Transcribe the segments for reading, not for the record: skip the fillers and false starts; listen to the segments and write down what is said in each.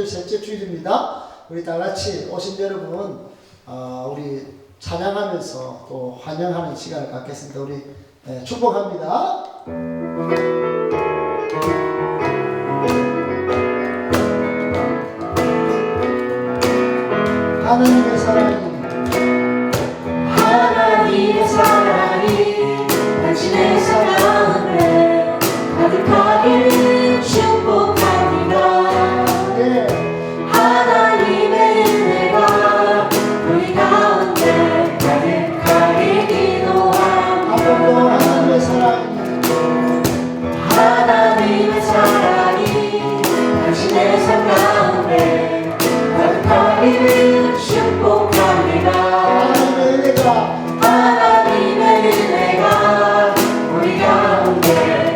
주일 셋째 주일입니다. 우리 다 같이 오신 여러분 우리 찬양하면서 또 환영하는 시간을 갖겠습니다. 우리 축복합니다. 하나님의 사랑이 당신의 사랑에 가득하기를 축복합니다. 하나님의 은혜가 우리 가운데 가득하게 기도합니다. 하나님의 사랑이 당신의 삶 가운데 가득하기를 축복합니다. 하나님의 은혜가 우리 가운데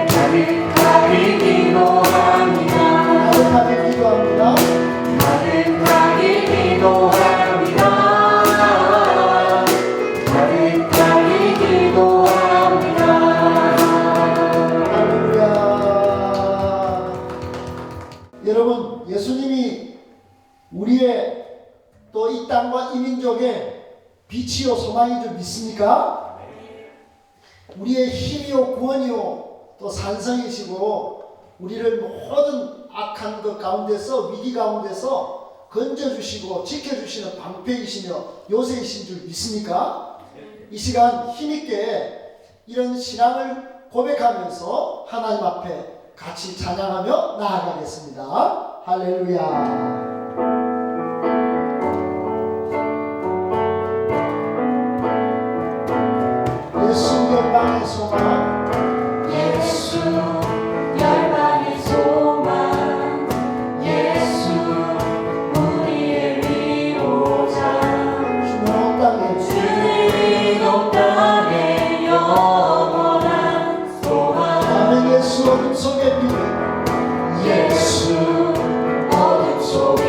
가득하게 기도합니다. 가득하게 기도합니다. 가득하게 기도합니다. 가득하게 기도합니다. 할렐루야. 여러분, 예수님이 우리의 또 이 땅과 이 민족의 빛이요 소망인 줄 믿습니까? 우리의 힘이요 구원이요 또 산성이시고 우리를 모든 악한 것 가운데서 위기 가운데서 건져주시고 지켜주시는 방패이시며 요새이신 줄 믿습니까? 이 시간 힘있게 이런 신앙을 고백하면서 하나님 앞에 같이 찬양하며 나아가겠습니다. 할렐루야. 예수 열방의 소망, 예수 열방의 소망, 예수 우리의 위로자, 주는 온 땅의 영원한 소망. 나는 예수 어둠 속에 빛, 예수 어둠 속에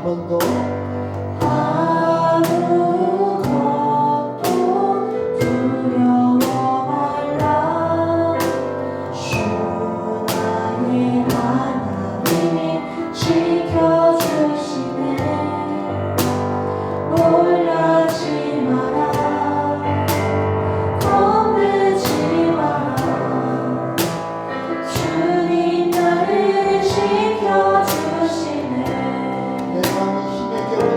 한 번도 아무것도 두려워 말라. 주 나의 하나님이 지켜주시네. 놀라지 마라. 겁내지 마라. 주님 나를 지켜주시네. 내 마음이 힘에 깨어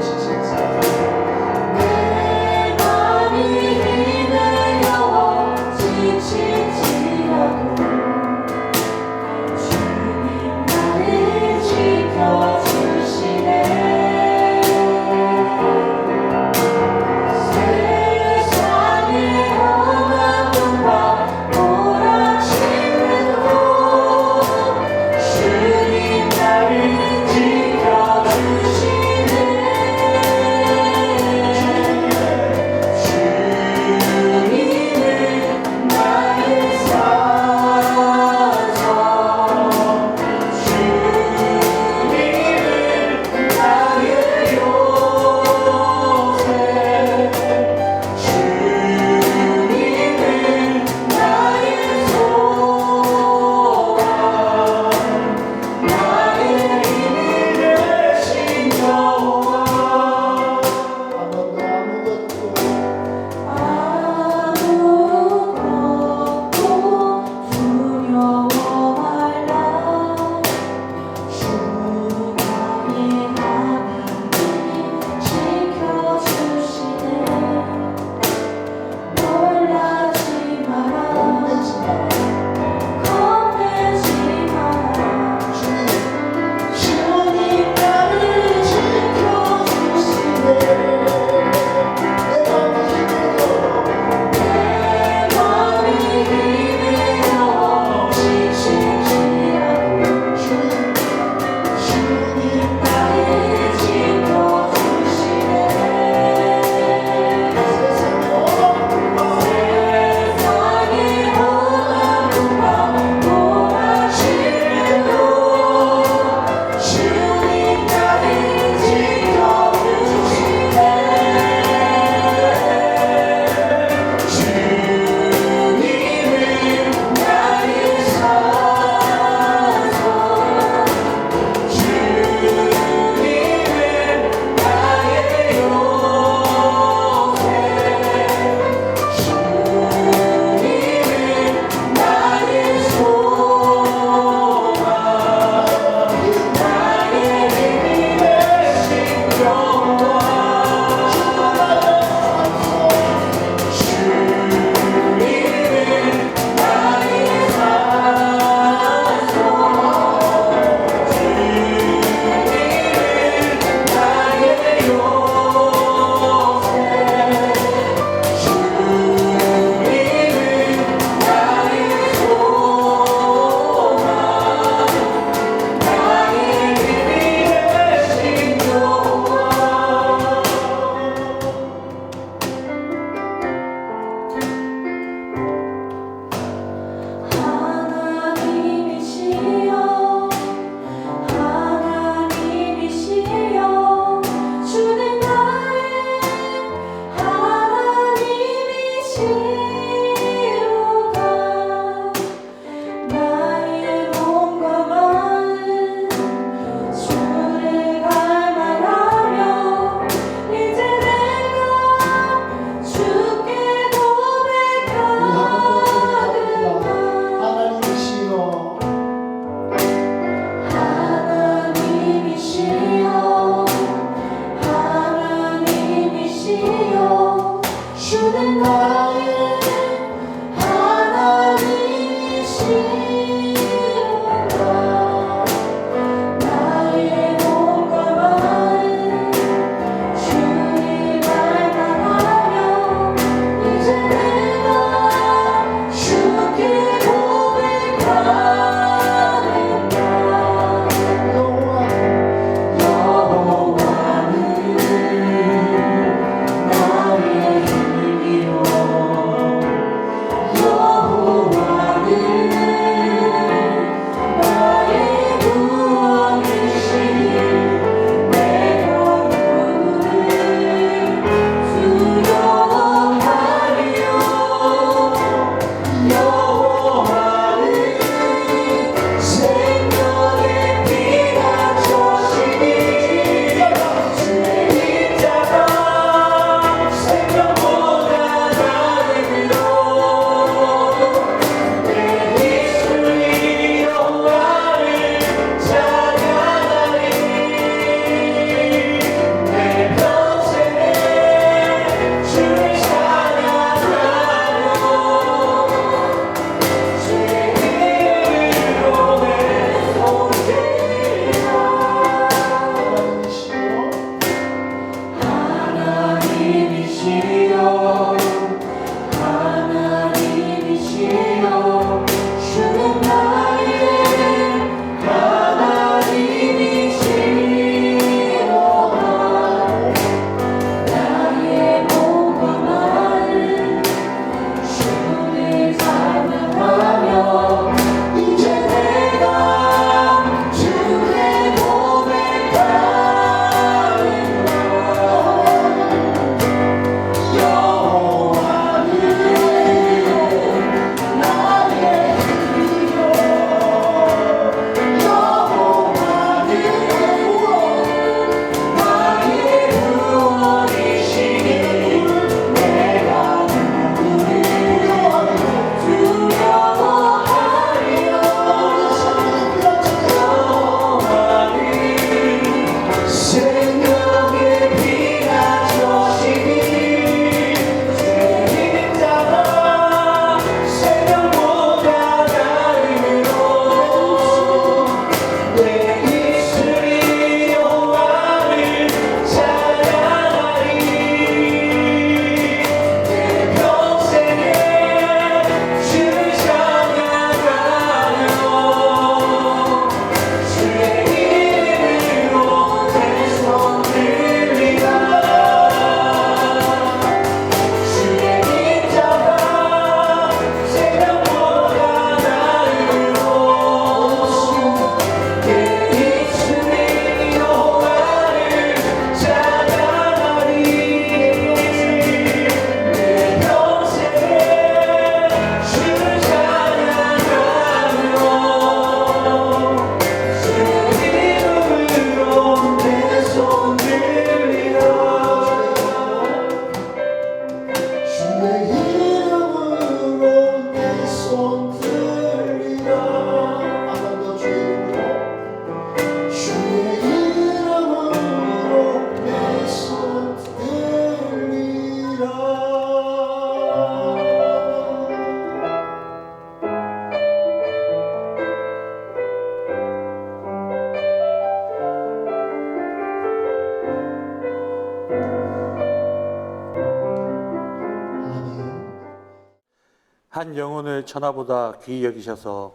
한 영혼을 천하보다 귀히 여기셔서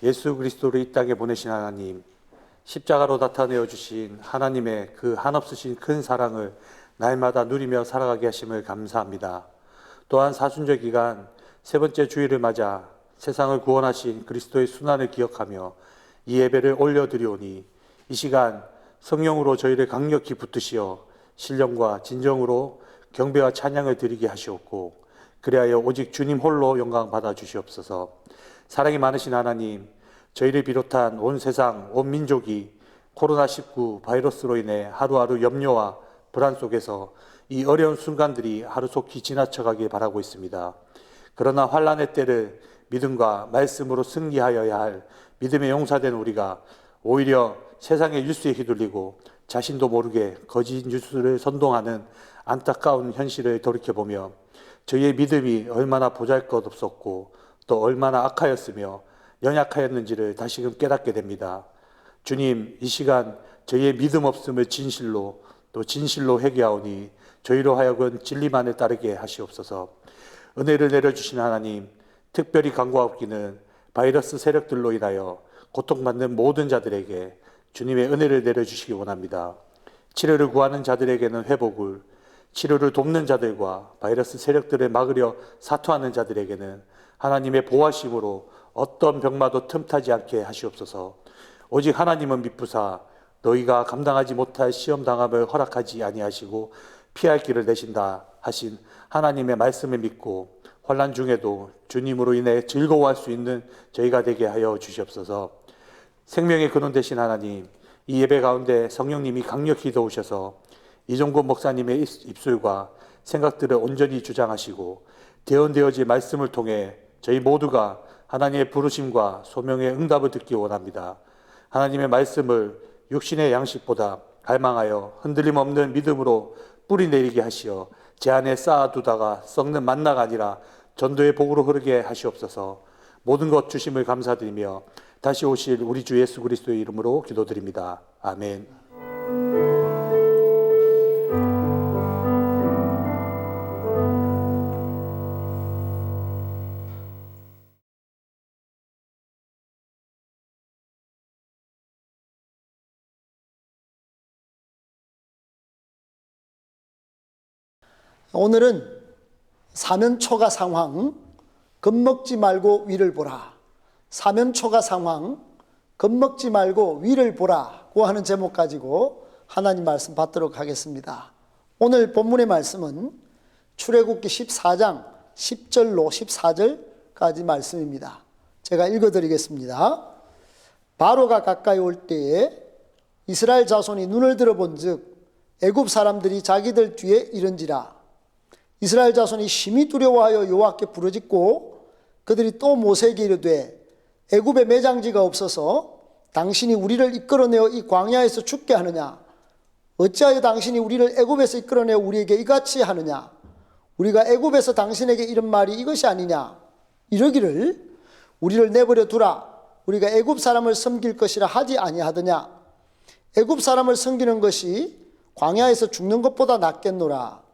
예수 그리스도를 이 땅에 보내신 하나님, 십자가로 나타내어 주신 하나님의 그 한없으신 큰 사랑을 날마다 누리며 살아가게 하심을 감사합니다. 또한 사순절 기간 세 번째 주일을 맞아 세상을 구원하신 그리스도의 순환을 기억하며 이 예배를 올려드리오니 이 시간 성령으로 저희를 강력히 붙드시어 신령과 진정으로 경배와 찬양을 드리게 하시옵고 그리하여 오직 주님 홀로 영광 받아 주시옵소서. 사랑이 많으신 하나님, 저희를 비롯한 온 세상, 온 민족이 코로나19 바이러스로 인해 하루하루 염려와 불안 속에서 이 어려운 순간들이 하루속히 지나쳐가길 바라고 있습니다. 그러나 환난의 때를 믿음과 말씀으로 승리하여야 할 믿음의 용사된 우리가 오히려 세상의 뉴스에 휘둘리고 자신도 모르게 거짓 뉴스를 선동하는 안타까운 현실을 돌이켜보며 저희의 믿음이 얼마나 보잘것없었고 또 얼마나 악하였으며 연약하였는지를 다시금 깨닫게 됩니다. 주님, 이 시간 저희의 믿음 없음을 진실로 또 진실로 회개하오니 저희로 하여금 진리만을 따르게 하시옵소서. 은혜를 내려주신 하나님, 특별히 간구하옵기는 바이러스 세력들로 인하여 고통받는 모든 자들에게 주님의 은혜를 내려주시기 원합니다. 치료를 구하는 자들에게는 회복을, 치료를 돕는 자들과 바이러스 세력들을 막으려 사투하는 자들에게는 하나님의 보호하심으로 어떤 병마도 틈타지 않게 하시옵소서. 오직 하나님은 미쁘사 너희가 감당하지 못할 시험당함을 허락하지 아니하시고 피할 길을 내신다 하신 하나님의 말씀을 믿고 환난 중에도 주님으로 인해 즐거워할 수 있는 저희가 되게 하여 주시옵소서. 생명의 근원 되신 하나님, 이 예배 가운데 성령님이 강력히 도우셔서 이종곤 목사님의 입술과 생각들을 온전히 주장하시고 대언되어질 말씀을 통해 저희 모두가 하나님의 부르심과 소명의 응답을 듣기 원합니다. 하나님의 말씀을 육신의 양식보다 갈망하여 흔들림 없는 믿음으로 뿌리 내리게 하시어 제 안에 쌓아두다가 썩는 만나가 아니라 전도의 복으로 흐르게 하시옵소서. 모든 것 주심을 감사드리며 다시 오실 우리 주 예수 그리스도의 이름으로 기도드립니다. 아멘. 오늘은 사면초가 상황, 겁먹지 말고 위를 보라. 사면초가 상황, 겁먹지 말고 위를 보라고 하는 제목 가지고 하나님 말씀 받도록 하겠습니다. 오늘 본문의 말씀은 출애굽기 14장 10절로 14절까지 말씀입니다. 제가 읽어드리겠습니다. 바로가 가까이 올 때에 이스라엘 자손이 눈을 들어본 즉 애굽 사람들이 자기들 뒤에 이른지라. 이스라엘 자손이 심히 두려워하여 여호와께 부르짖고 그들이 또 모세에게 이르되 애굽에 매장지가 없어서 당신이 우리를 이끌어내어 이 광야에서 죽게 하느냐? 어찌하여 당신이 우리를 애굽에서 이끌어내어 우리에게 이같이 하느냐? 우리가 애굽에서 당신에게 이런 말이 이것이 아니냐? 이러기를 우리를 내버려 두라. 우리가 애굽 사람을 섬길 것이라 하지 아니하더냐? 애굽 사람을 섬기는 것이 광야에서 죽는 것보다 낫겠노라.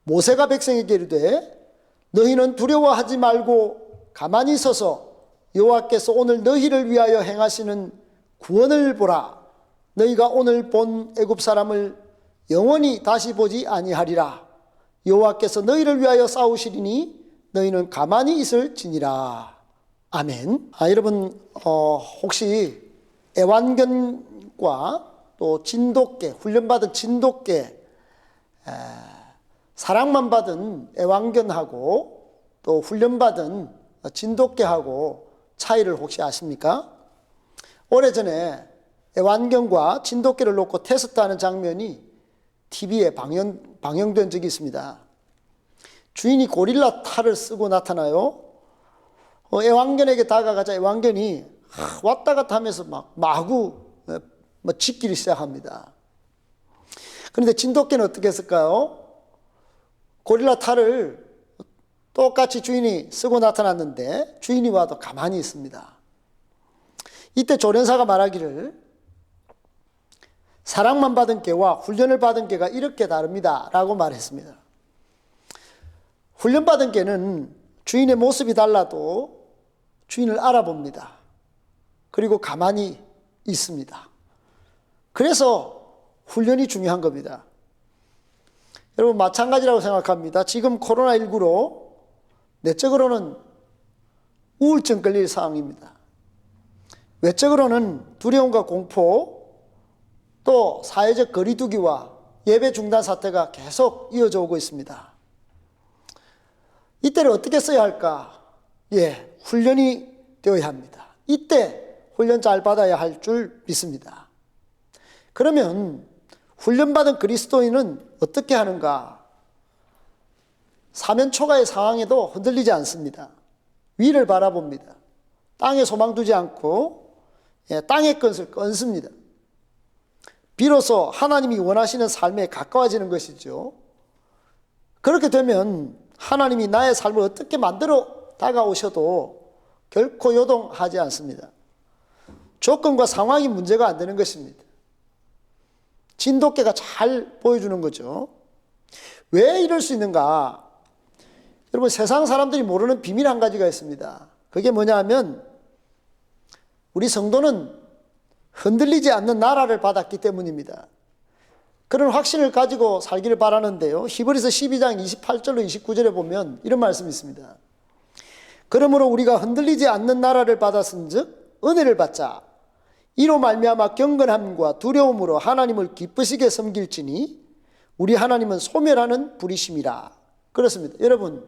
모세가 백성에게 이르되 너희는 두려워하지 말고 가만히 서서 여호와께서 오늘 너희를 위하여 행하시는 구원을 보라. 너희가 오늘 본 애굽 사람을 영원히 다시 보지 아니하리라. 여호와께서 너희를 위하여 싸우시리니 너희는 가만히 있을지니라. 아멘. 여러분 혹시 애완견과 또 진돗개, 훈련받은 진돗개, 사랑만 받은 애완견하고 또 훈련받은 진돗개하고 차이를 혹시 아십니까? 오래전에 애완견과 진돗개를 놓고 테스트하는 장면이 TV에 방영된 적이 있습니다. 주인이 고릴라 탈을 쓰고 나타나요. 애완견에게 다가가자 애완견이 왔다 갔다 하면서 막 마구 짖기를 시작합니다. 그런데 진돗개는 어떻게 했을까요? 고릴라 탈을 똑같이 주인이 쓰고 나타났는데 주인이 와도 가만히 있습니다. 이때 조련사가 말하기를 사랑만 받은 개와 훈련을 받은 개가 이렇게 다릅니다 라고 말했습니다. 훈련받은 개는 주인의 모습이 달라도 주인을 알아봅니다. 그리고 가만히 있습니다. 그래서 훈련이 중요한 겁니다. 여러분 마찬가지라고 생각합니다. 지금 코로나19로 내적으로는 우울증 걸릴 상황입니다. 외적으로는 두려움과 공포, 또 사회적 거리두기와 예배 중단 사태가 계속 이어져 오고 있습니다. 이때를 어떻게 써야 할까? 훈련이 되어야 합니다. 이때 훈련 잘 받아야 할 줄 믿습니다. 그러면 훈련받은 그리스도인은 어떻게 하는가? 사면초가의 상황에도 흔들리지 않습니다. 위를 바라봅니다. 땅에 소망 두지 않고 땅의 것을 끊습니다. 비로소 하나님이 원하시는 삶에 가까워지는 것이죠. 그렇게 되면 하나님이 나의 삶을 어떻게 만들어 다가오셔도 결코 요동하지 않습니다. 조건과 상황이 문제가 안 되는 것입니다. 진돗개가 잘 보여주는 거죠. 왜 이럴 수 있는가? 여러분 세상 사람들이 모르는 비밀 한 가지가 있습니다. 그게 뭐냐 하면 우리 성도는 흔들리지 않는 나라를 받았기 때문입니다. 그런 확신을 가지고 살기를 바라는데요. 히브리서 12장 28절로 29절에 보면 이런 말씀이 있습니다. 그러므로 우리가 흔들리지 않는 나라를 받았은즉 은혜를 받자. 이로 말미암아 경건함과 두려움으로 하나님을 기쁘시게 섬길지니 우리 하나님은 소멸하는 불이심이라. 그렇습니다. 여러분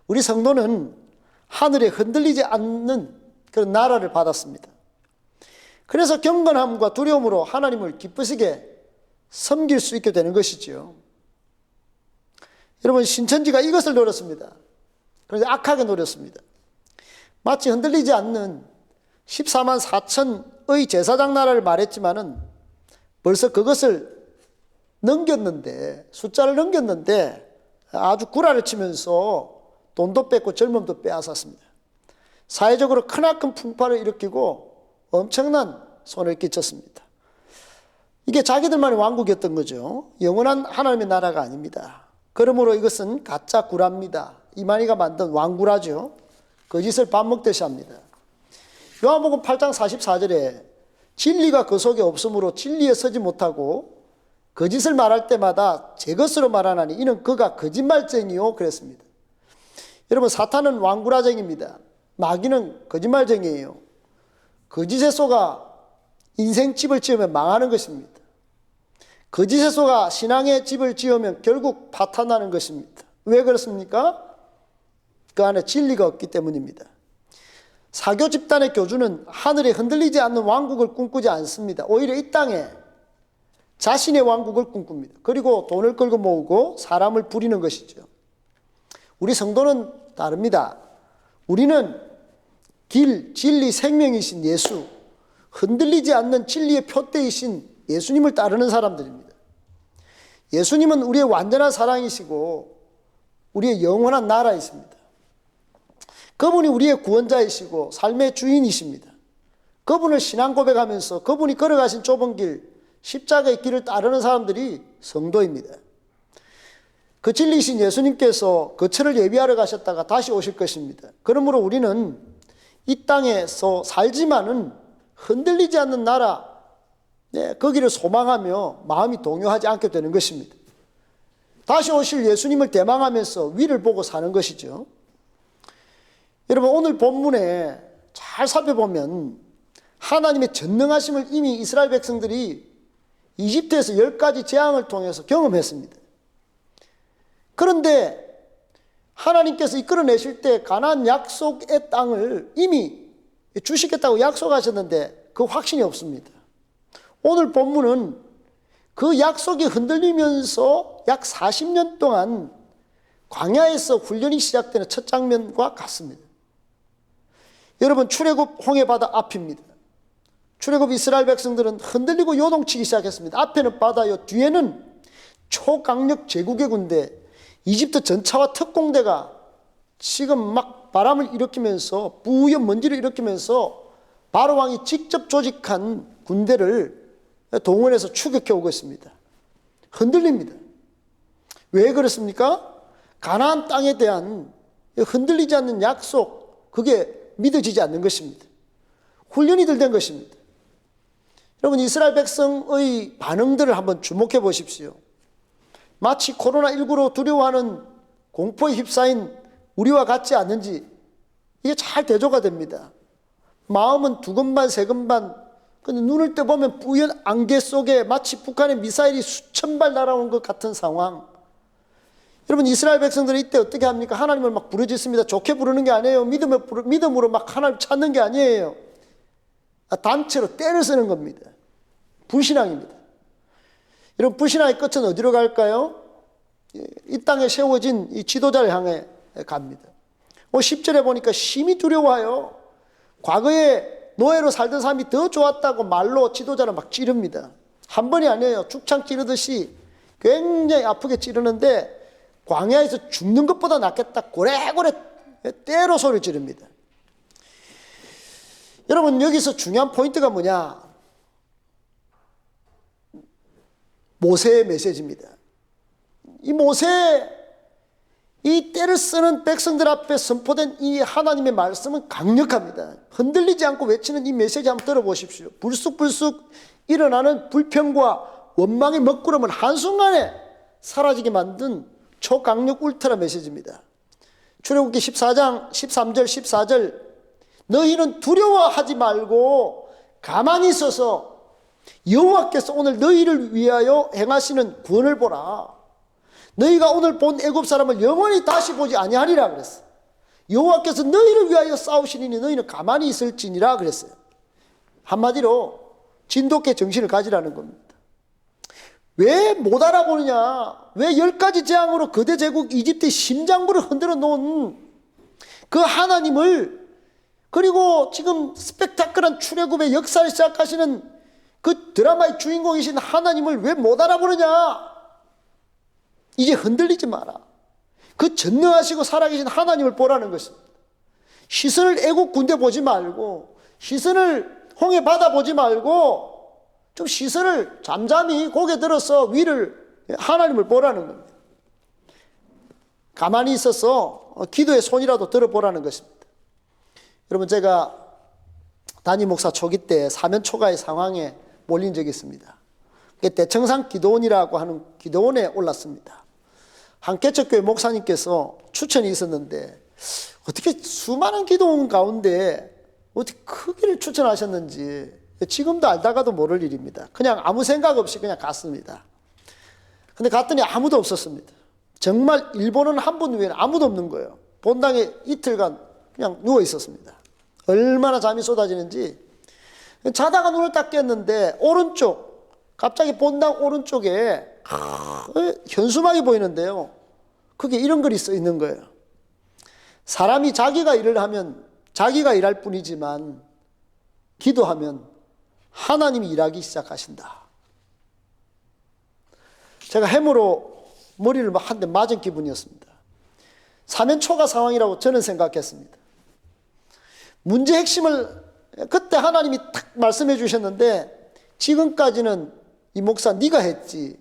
우리 성도는 하늘에 흔들리지 않는 그런 나라를 받았습니다. 그래서 경건함과 두려움으로 하나님을 기쁘시게 섬길 수 있게 되는 것이죠. 여러분 신천지가 이것을 노렸습니다. 그런데 악하게 노렸습니다. 마치 흔들리지 않는 14만 4천의 제사장 나라를 말했지만은 벌써 그것을 넘겼는데 숫자를 넘겼는데 아주 구라를 치면서 돈도 뺏고 젊음도 빼앗았습니다. 사회적으로 크나큰 풍파를 일으키고 엄청난 손해를 끼쳤습니다. 이게 자기들만의 왕국이었던 거죠. 영원한 하나님의 나라가 아닙니다. 그러므로 이것은 가짜 구라입니다. 이만희가 만든 왕구라죠. 거짓을 밥 먹듯이 합니다. 요한복음 8장 44절에 진리가 그 속에 없으므로 진리에 서지 못하고 거짓을 말할 때마다 제 것으로 말하나니 이는 그가 거짓말쟁이요 그랬습니다. 여러분 사탄은 왕구라쟁입니다. 마귀는 거짓말쟁이에요. 거짓에 속아 인생 집을 지으면 망하는 것입니다. 거짓에 속아 신앙의 집을 지으면 결국 파탄나는 것입니다. 왜 그렇습니까? 그 안에 진리가 없기 때문입니다. 사교 집단의 교주는 하늘에 흔들리지 않는 왕국을 꿈꾸지 않습니다. 오히려 이 땅에 자신의 왕국을 꿈꿉니다. 그리고 돈을 끌고 모으고 사람을 부리는 것이죠. 우리 성도는 다릅니다. 우리는 길, 진리, 생명이신 예수, 흔들리지 않는 진리의 표대이신 예수님을 따르는 사람들입니다. 예수님은 우리의 완전한 사랑이시고 우리의 영원한 나라이십니다. 그분이 우리의 구원자이시고 삶의 주인이십니다. 그분을 신앙 고백하면서 그분이 걸어가신 좁은 길, 십자가의 길을 따르는 사람들이 성도입니다. 그 진리이신 예수님께서 거처를 예비하러 가셨다가 다시 오실 것입니다. 그러므로 우리는 이 땅에서 살지만은 흔들리지 않는 나라, 거기를 소망하며 마음이 동요하지 않게 되는 것입니다. 다시 오실 예수님을 대망하면서 위를 보고 사는 것이죠. 여러분 오늘 본문에 잘 살펴보면 하나님의 전능하심을 이미 이스라엘 백성들이 이집트에서 10가지 재앙을 통해서 경험했습니다. 그런데 하나님께서 이끌어내실 때 가나안 약속의 땅을 이미 주시겠다고 약속하셨는데 그 확신이 없습니다. 오늘 본문은 그 약속이 흔들리면서 약 40년 동안 광야에서 훈련이 시작되는 첫 장면과 같습니다. 여러분 출애굽 홍해바다 앞입니다. 출애굽 이스라엘 백성들은 흔들리고 요동치기 시작했습니다. 앞에는 바다요, 뒤에는 초강력 제국의 군대, 이집트 전차와 특공대가 지금 막 바람을 일으키면서 뿌연 먼지를 일으키면서 바로 왕이 직접 조직한 군대를 동원해서 추격해 오고 있습니다. 흔들립니다. 왜 그렇습니까? 가나안 땅에 대한 흔들리지 않는 약속, 그게 믿어지지 않는 것입니다. 훈련이 덜 된 것입니다. 여러분, 이스라엘 백성의 반응들을 한번 주목해 보십시오. 마치 코로나19로 두려워하는 공포에 휩싸인 우리와 같지 않은지 이게 잘 대조가 됩니다. 마음은 두근반 세근반, 근데 눈을 떠보면 뿌연 안개 속에 마치 북한의 미사일이 수천 발 날아오는 것 같은 상황. 여러분, 이스라엘 백성들이 이때 어떻게 합니까? 하나님을 막 부르짖습니다. 좋게 부르는 게 아니에요. 믿음으로 막 하나님 찾는 게 아니에요. 단체로 때를 쓰는 겁니다. 불신앙입니다. 여러분, 불신앙의 끝은 어디로 갈까요? 이 땅에 세워진 이 지도자를 향해 갑니다. 10절에 보니까 심히 두려워하여 과거에 노예로 살던 사람이 더 좋았다고 말로 지도자를 막 찌릅니다. 한 번이 아니에요. 죽창 찌르듯이 굉장히 아프게 찌르는데 광야에서 죽는 것보다 낫겠다. 고래고래 때로 소리 지릅니다. 여러분, 여기서 중요한 포인트가 뭐냐? 모세의 메시지입니다. 이 모세, 이 때를 쓰는 백성들 앞에 선포된 이 하나님의 말씀은 강력합니다. 흔들리지 않고 외치는 이 메시지 한번 들어보십시오. 불쑥불쑥 일어나는 불평과 원망의 먹구름을 한순간에 사라지게 만든 초강력 울트라 메시지입니다. 출애굽기 14장 13절 14절, 너희는 두려워하지 말고 가만히 있어서 여호와께서 오늘 너희를 위하여 행하시는 구원을 보라. 너희가 오늘 본 애굽 사람을 영원히 다시 보지 아니하리라 그랬어요. 여호와께서 너희를 위하여 싸우시니 너희는 가만히 있을지니라 그랬어요. 한마디로 진돗개 정신을 가지라는 겁니다. 왜 못 알아보느냐? 왜 10가지 재앙으로 거대 제국 이집트의 심장부를 흔들어 놓은 그 하나님을, 그리고 지금 스펙타클한 출애굽의 역사를 시작하시는 그 드라마의 주인공이신 하나님을 왜 못 알아보느냐? 이제 흔들리지 마라. 그 전능하시고 살아계신 하나님을 보라는 것입니다. 시선을 애국 군대 보지 말고, 시선을 홍해 바다 보지 말고, 좀 시선을 잠잠히 고개 들어서 하나님을 보라는 겁니다. 가만히 있어서 기도의 손이라도 들어보라는 것입니다. 여러분, 제가 담임 목사 초기 때 사면 초가의 상황에 몰린 적이 있습니다. 대청산 기도원이라고 하는 기도원에 올랐습니다. 한 개척교회 목사님께서 추천이 있었는데 어떻게 수많은 기도원 가운데 어떻게 크기를 추천하셨는지 지금도 알다가도 모를 일입니다. 그냥 아무 생각 없이 그냥 갔습니다. 근데 갔더니 아무도 없었습니다. 정말 일본은 한 분 외에는 아무도 없는 거예요. 본당에 이틀간 그냥 누워 있었습니다. 얼마나 잠이 쏟아지는지. 자다가 눈을 딱 깼는데 갑자기 본당 오른쪽에 현수막이 보이는데요. 그게 이런 글이 써 있는 거예요. 사람이 자기가 일을 하면 자기가 일할 뿐이지만 기도하면 하나님이 일하기 시작하신다. 제가 해무로 머리를 한 대 맞은 기분이었습니다. 사면 초가 상황이라고 저는 생각했습니다. 문제 핵심을 그때 하나님이 딱 말씀해 주셨는데, 지금까지는 이 목사 네가 했지,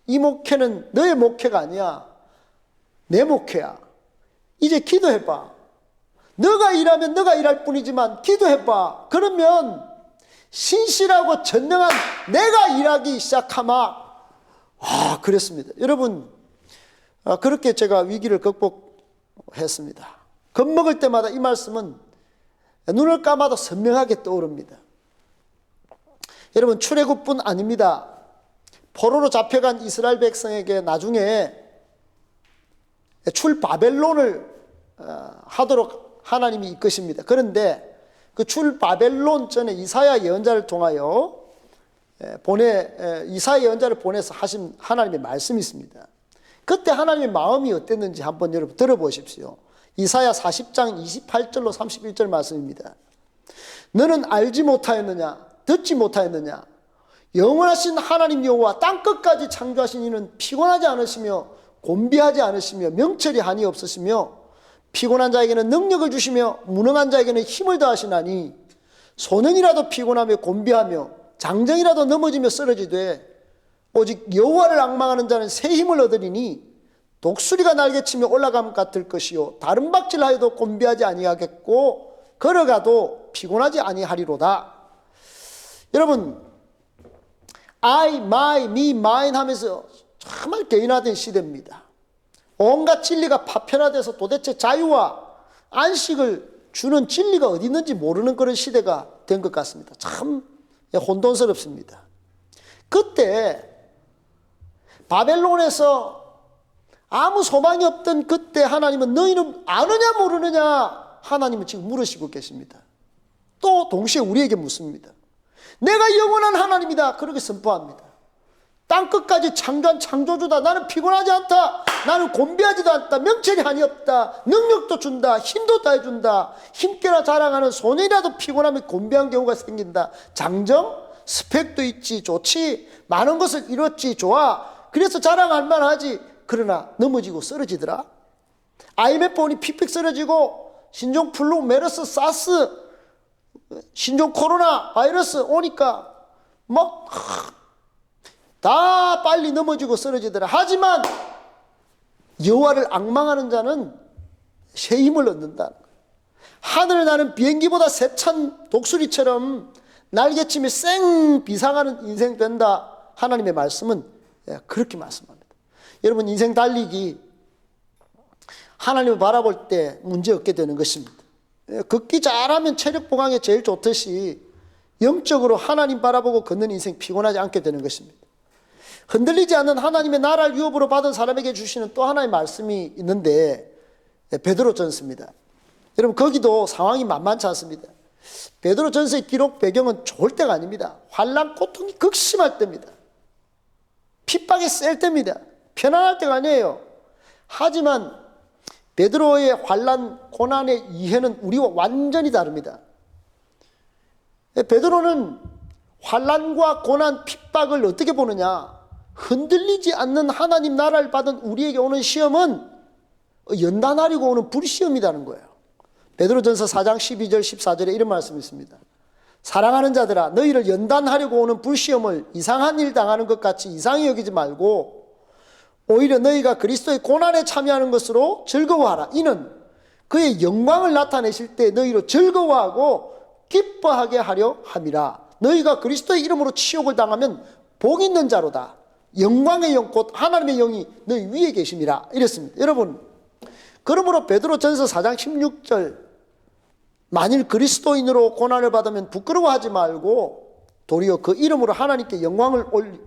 이 목회는 너의 목회가 아니야, 내 목회야. 이제 기도해봐. 너가 일하면 너가 일할 뿐이지만 기도해봐. 그러면 신실하고 전능한 내가 일하기 시작하마. 그랬습니다. 여러분, 그렇게 제가 위기를 극복했습니다. 겁먹을 때마다 이 말씀은 눈을 감아도 선명하게 떠오릅니다. 여러분, 출애굽뿐 아닙니다. 포로로 잡혀간 이스라엘 백성에게 나중에 출바벨론을 하도록 하나님이 이끄십니다. 그런데 그 출바벨론 전에 이사야 예언자를 통하여 이사야 예언자를 보내서 하신 하나님의 말씀이 있습니다. 그때 하나님의 마음이 어땠는지 한번 여러분 들어보십시오. 이사야 40장 28절로 31절 말씀입니다. 너는 알지 못하였느냐? 듣지 못하였느냐? 영원하신 하나님 여호와 땅끝까지 창조하신 이는 피곤하지 않으시며 곤비하지 않으시며 명철이 한이 없으시며 피곤한 자에게는 능력을 주시며 무능한 자에게는 힘을 더하시나니 소년이라도 피곤하며 곤비하며 장정이라도 넘어지며 쓰러지되 오직 여호와를 앙망하는 자는 새 힘을 얻으리니 독수리가 날개치며 올라감 같을 것이요 다른 박질하여도 곤비하지 아니하겠고 걸어가도 피곤하지 아니하리로다. 여러분, I, my, me, mine 하면서 정말 개인화된 시대입니다. 온갖 진리가 파편화돼서 도대체 자유와 안식을 주는 진리가 어디 있는지 모르는 그런 시대가 된 것 같습니다. 참 혼돈스럽습니다. 그때 바벨론에서 아무 소망이 없던 그때 하나님은 너희는 아느냐 모르느냐 하나님은 지금 물으시고 계십니다. 또 동시에 우리에게 묻습니다. 내가 영원한 하나님이다 그렇게 선포합니다. 땅끝까지 창조한 창조주다. 나는 피곤하지 않다. 나는 곤비하지도 않다. 명철이 한이 없다. 능력도 준다. 힘도 다해준다. 힘께나 자랑하는 소년이라도 피곤하면 곤비한 경우가 생긴다. 장정? 스펙도 있지. 좋지. 많은 것을 이뤘지. 좋아. 그래서 자랑할 만하지. 그러나 넘어지고 쓰러지더라. IMF 오니 픽픽 쓰러지고 신종 플루, 메르스, 사스, 신종 코로나 바이러스 오니까 막 다 빨리 넘어지고 쓰러지더라. 하지만 여호와를 앙망하는 자는 새 힘을 얻는다. 하늘을 나는 비행기보다 세찬 독수리처럼 날개치며 쌩 비상하는 인생 된다. 하나님의 말씀은 그렇게 말씀합니다. 여러분, 인생 달리기 하나님을 바라볼 때 문제 없게 되는 것입니다. 걷기 잘하면 체력 보강에 제일 좋듯이 영적으로 하나님 바라보고 걷는 인생 피곤하지 않게 되는 것입니다. 흔들리지 않는 하나님의 나라를 유업으로 받은 사람에게 주시는 또 하나의 말씀이 있는데 베드로전서입니다. 여러분, 거기도 상황이 만만치 않습니다. 베드로전서의 기록 배경은 좋을 때가 아닙니다. 환난 고통이 극심할 때입니다. 핍박이 셀 때입니다. 편안할 때가 아니에요. 하지만 베드로의 환난 고난의 이해는 우리와 완전히 다릅니다. 베드로는 환난과 고난 핍박을 어떻게 보느냐? 흔들리지 않는 하나님 나라를 받은 우리에게 오는 시험은 연단하려고 오는 불시험이라는 거예요. 베드로전서 4장 12절 14절에 이런 말씀이 있습니다. 사랑하는 자들아, 너희를 연단하려고 오는 불시험을 이상한 일 당하는 것 같이 이상히 여기지 말고 오히려 너희가 그리스도의 고난에 참여하는 것으로 즐거워하라. 이는 그의 영광을 나타내실 때 너희로 즐거워하고 기뻐하게 하려 함이라. 너희가 그리스도의 이름으로 치욕을 당하면 복 있는 자로다. 영광의 영 곧 하나님의 영이 너희 위에 계심이라. 이랬습니다. 여러분, 그러므로 베드로전서 4장 16절 만일 그리스도인으로 고난을 받으면 부끄러워하지 말고 도리어 그 이름으로 하나님께 영광을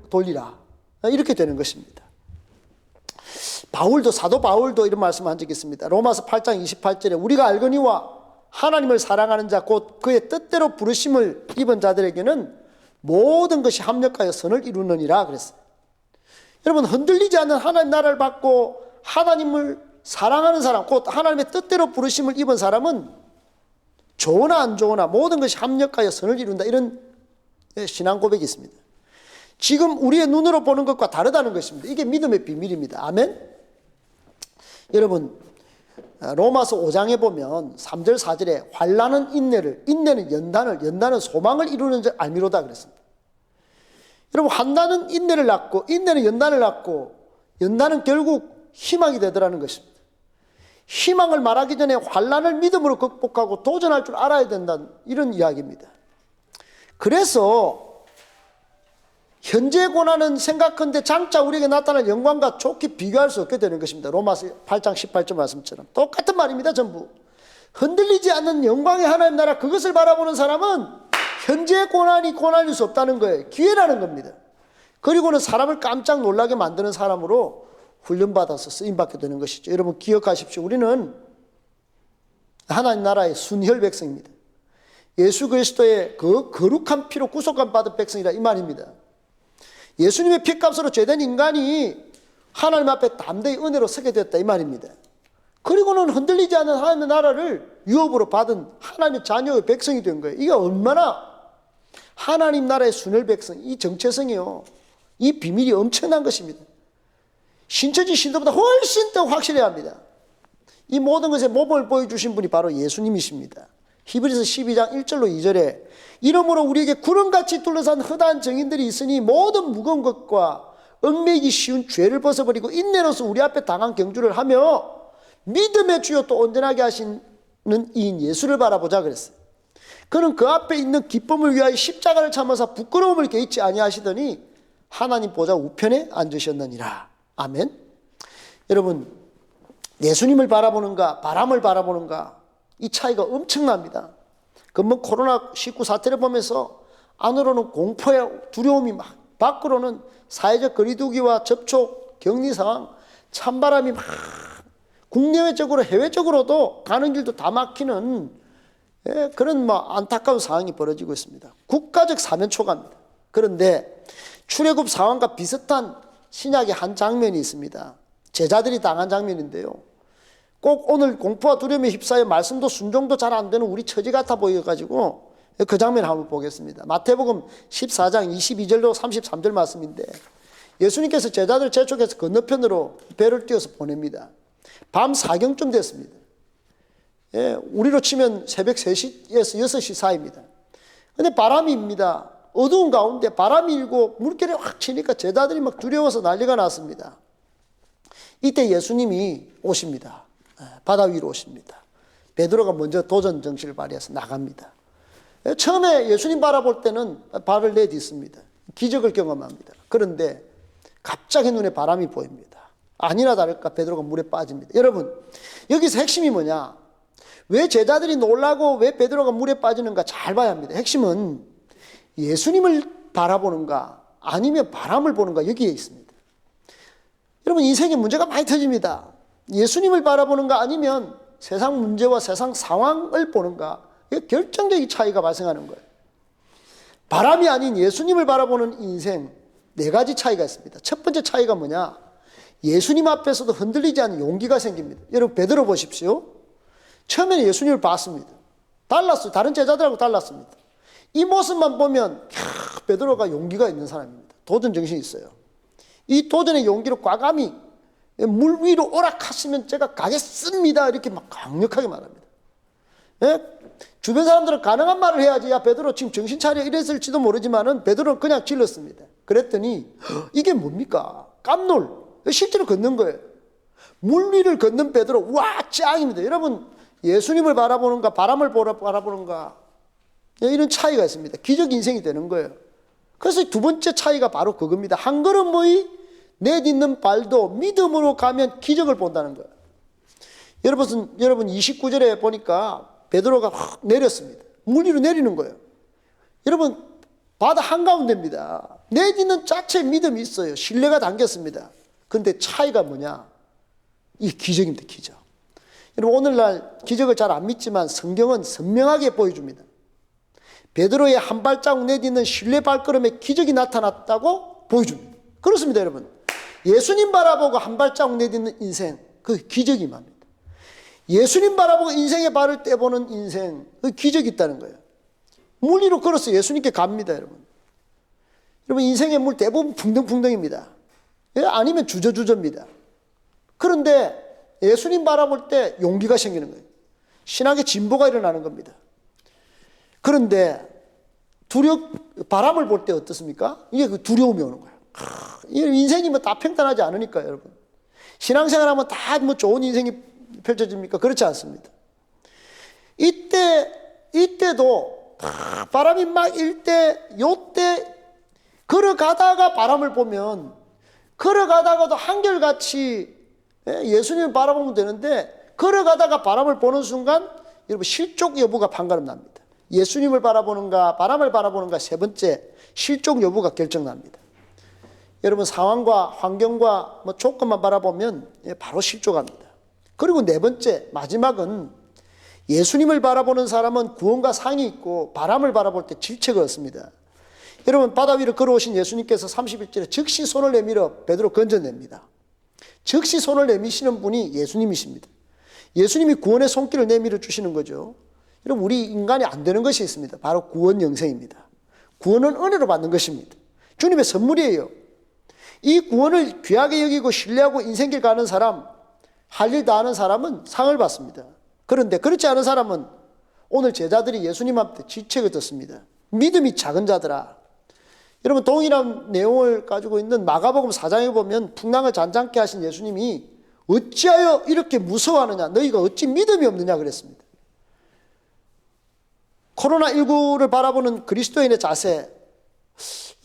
돌리라. 이렇게 되는 것입니다. 사도 바울도 이런 말씀을 한 적이 있습니다. 로마서 8장 28절에 우리가 알거니와 하나님을 사랑하는 자 곧 그의 뜻대로 부르심을 입은 자들에게는 모든 것이 합력하여 선을 이루느니라 그랬어요. 여러분, 흔들리지 않는 하나님 나라를 받고 하나님을 사랑하는 사람 곧 하나님의 뜻대로 부르심을 입은 사람은 좋으나 안 좋으나 모든 것이 합력하여 선을 이룬다. 이런 신앙 고백이 있습니다. 지금 우리의 눈으로 보는 것과 다르다는 것입니다. 이게 믿음의 비밀입니다. 아멘. 여러분, 로마서 5장에 보면 3절 4절에 환난은 인내를, 인내는 연단을, 연단은 소망을 이루는 줄 알미로다 그랬습니다. 여러분, 환난은 인내를 낳고 인내는 연단을 낳고 연단은 결국 희망이 되더라는 것입니다. 희망을 말하기 전에 환난을 믿음으로 극복하고 도전할 줄 알아야 된다는 이런 이야기입니다. 그래서 현재 고난은 생각한데 장차 우리에게 나타날 영광과 좋게 비교할 수 없게 되는 것입니다. 로마서 8장 18절 말씀처럼 똑같은 말입니다. 전부 흔들리지 않는 영광의 하나님 나라, 그것을 바라보는 사람은 현재 고난이 고난일 수 없다는 거예요. 기회라는 겁니다. 그리고는 사람을 깜짝 놀라게 만드는 사람으로 훈련받아서 쓰임받게 되는 것이죠. 여러분, 기억하십시오. 우리는 하나님 나라의 순혈 백성입니다. 예수 그리스도의 그 거룩한 피로 구속함 받은 백성이라 이 말입니다. 예수님의 피값으로 죄된 인간이 하나님 앞에 담대히 은혜로 서게 되었다 이 말입니다. 그리고는 흔들리지 않는 하나님의 나라를 유업으로 받은 하나님의 자녀의 백성이 된 거예요. 이게 얼마나 하나님 나라의 순혈 백성, 이 정체성이요, 이 비밀이 엄청난 것입니다. 신천지 신도보다 훨씬 더 확실해야 합니다. 이 모든 것에 모범을 보여주신 분이 바로 예수님이십니다. 히브리서 12장 1절로 2절에 이러므로 우리에게 구름같이 둘러싼 허다한 증인들이 있으니 모든 무거운 것과 얽매이기 쉬운 죄를 벗어버리고 인내로서 우리 앞에 당한 경주를 하며 믿음의 주요 또 온전하게 하시는 이인 예수를 바라보자 그랬어요. 그는 그 앞에 있는 기쁨을 위하여 십자가를 참아서 부끄러움을 개의치 아니하시더니 하나님 보좌 우편에 앉으셨느니라. 아멘. 여러분, 예수님을 바라보는가 바람을 바라보는가, 이 차이가 엄청납니다. 금방 코로나19 사태를 보면서 안으로는 공포와 두려움이 막, 밖으로는 사회적 거리두기와 접촉, 격리 상황, 찬바람이 막 국내외적으로 해외적으로도 가는 길도 다 막히는 그런 안타까운 상황이 벌어지고 있습니다. 국가적 사면초가입니다. 그런데 출애굽 상황과 비슷한 신약의 한 장면이 있습니다. 제자들이 당한 장면인데요. 꼭 오늘 공포와 두려움에 휩싸여 말씀도 순종도 잘 안 되는 우리 처지 같아 보여가지고 그 장면 한번 보겠습니다. 마태복음 14장 22절로 33절 말씀인데, 예수님께서 제자들 재촉해서 건너편으로 배를 띄워서 보냅니다. 밤 4경쯤 됐습니다. 우리로 치면 새벽 3시에서 6시 사이입니다. 근데 바람이 입니다. 어두운 가운데 바람이 일고 물결이 확 치니까 제자들이 막 두려워서 난리가 났습니다. 이때 예수님이 오십니다. 바다 위로 오십니다. 베드로가 먼저 도전 정신을 발휘해서 나갑니다. 처음에 예수님 바라볼 때는 발을 내딛습니다. 기적을 경험합니다. 그런데 갑자기 눈에 바람이 보입니다. 아니나 다를까 베드로가 물에 빠집니다. 여러분, 여기서 핵심이 뭐냐? 왜 제자들이 놀라고 왜 베드로가 물에 빠지는가 잘 봐야 합니다. 핵심은 예수님을 바라보는가 아니면 바람을 보는가, 여기에 있습니다. 여러분, 인생에 문제가 많이 터집니다. 예수님을 바라보는가 아니면 세상 문제와 세상 상황을 보는가, 이게 결정적인 차이가 발생하는 거예요. 바람이 아닌 예수님을 바라보는 인생, 4가지 차이가 있습니다. 첫 번째 차이가 뭐냐? 예수님 앞에서도 흔들리지 않는 용기가 생깁니다. 여러분, 베드로 보십시오. 처음에는 예수님을 봤습니다. 달랐어요. 다른 제자들하고 달랐습니다. 이 모습만 보면 베드로가 용기가 있는 사람입니다. 도전 정신이 있어요. 이 도전의 용기로 과감히 물 위로 오락하시면 제가 가겠습니다, 이렇게 막 강력하게 말합니다. 주변 사람들은 가능한 말을 해야지, 야 베드로 지금 정신 차려 이랬을지도 모르지만은 베드로는 그냥 질렀습니다. 그랬더니 이게 뭡니까? 깜놀. 실제로 걷는 거예요. 물 위를 걷는 베드로, 와 짱입니다. 여러분, 예수님을 바라보는가 바람을 바라보는가, 이런 차이가 있습니다. 기적 인생이 되는 거예요. 그래서 두 번째 차이가 바로 그겁니다. 한 걸음의 내딛는 발도 믿음으로 가면 기적을 본다는 거예요. 여러분 29절에 보니까 베드로가 확 내렸습니다. 물 위로 내리는 거예요. 여러분, 바다 한가운데입니다. 내딛는 자체의 믿음이 있어요. 신뢰가 담겼습니다. 근데 차이가 뭐냐? 이 기적입니다. 기적. 여러분, 오늘날 기적을 잘 안 믿지만 성경은 선명하게 보여줍니다. 베드로의 한 발자국 내딛는 신뢰 발걸음에 기적이 나타났다고 보여줍니다. 그렇습니다, 여러분. 예수님 바라보고 한 발자국 내딛는 인생, 그 기적이 맙니다. 예수님 바라보고 인생의 발을 떼보는 인생, 그 기적이 있다는 거예요. 물 위로 걸어서 예수님께 갑니다, 여러분. 여러분, 인생의 물 대부분 풍덩풍덩입니다. 아니면 주저주저입니다. 그런데 예수님 바라볼 때 용기가 생기는 거예요. 신학의 진보가 일어나는 겁니다. 그런데 바람을 볼 때 어떻습니까? 이게 그 두려움이 오는 거예요. 인생이 다 평탄하지 않으니까, 여러분. 신앙생활 하면 다 좋은 인생이 펼쳐집니까? 그렇지 않습니다. 이때도 바람이 막 일 때, 요때 걸어가다가 바람을 보면, 걸어가다가도 한결같이 예수님을 바라보면 되는데, 걸어가다가 바람을 보는 순간 여러분, 실족 여부가 판가름 납니다. 예수님을 바라보는가 바람을 바라보는가, 세 번째 실족 여부가 결정납니다. 여러분, 상황과 환경과 조건만 바라보면 바로 실족합니다. 그리고 네 번째, 마지막은 예수님을 바라보는 사람은 구원과 상이 있고 바람을 바라볼 때 질책을 얻습니다. 여러분, 바다 위를 걸어오신 예수님께서 31절에 즉시 손을 내밀어 베드로 건져냅니다. 즉시 손을 내미시는 분이 예수님이십니다. 예수님이 구원의 손길을 내밀어 주시는 거죠. 여러분, 우리 인간이 안 되는 것이 있습니다. 바로 구원 영생입니다. 구원은 은혜로 받는 것입니다. 주님의 선물이에요. 이 구원을 귀하게 여기고 신뢰하고 인생길 가는 사람, 할 일 다 하는 사람은 상을 받습니다. 그런데 그렇지 않은 사람은 오늘 제자들이 예수님 앞에 질책을 듣습니다. 믿음이 작은 자들아. 여러분 동일한 내용을 가지고 있는 마가복음 4장에 보면 풍랑을 잔잔케 하신 예수님이 어찌하여 이렇게 무서워하느냐, 너희가 어찌 믿음이 없느냐 그랬습니다. 코로나19를 바라보는 그리스도인의 자세,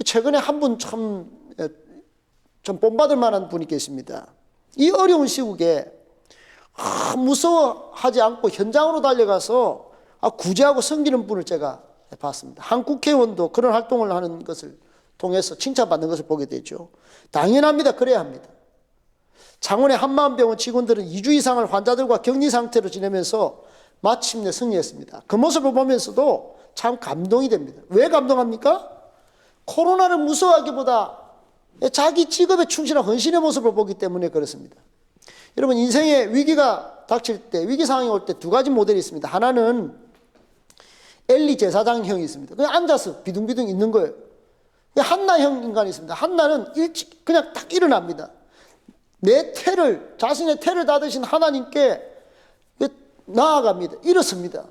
최근에 한 분 좀 본받을 만한 분이 계십니다. 이 어려운 시국에 무서워하지 않고 현장으로 달려가서 구제하고 섬기는 분을 제가 봤습니다. 한 국회의원도 그런 활동을 하는 것을 통해서 칭찬받는 것을 보게 되죠. 당연합니다. 그래야 합니다. 창원의 한마음병원 직원들은 2주 이상을 환자들과 격리 상태로 지내면서 마침내 승리했습니다. 그 모습을 보면서도 참 감동이 됩니다. 왜 감동합니까? 코로나를 무서워하기보다 자기 직업에 충실한 헌신의 모습을 보기 때문에 그렇습니다. 여러분 인생에 위기가 닥칠 때, 위기 상황이 올 때 두 가지 모델이 있습니다. 하나는 엘리 제사장형이 있습니다. 그냥 앉아서 비둥비둥 있는 거예요. 한나형 인간이 있습니다. 한나는 일찍 그냥 딱 일어납니다. 자신의 태를 닫으신 하나님께 나아갑니다. 일어섭니다.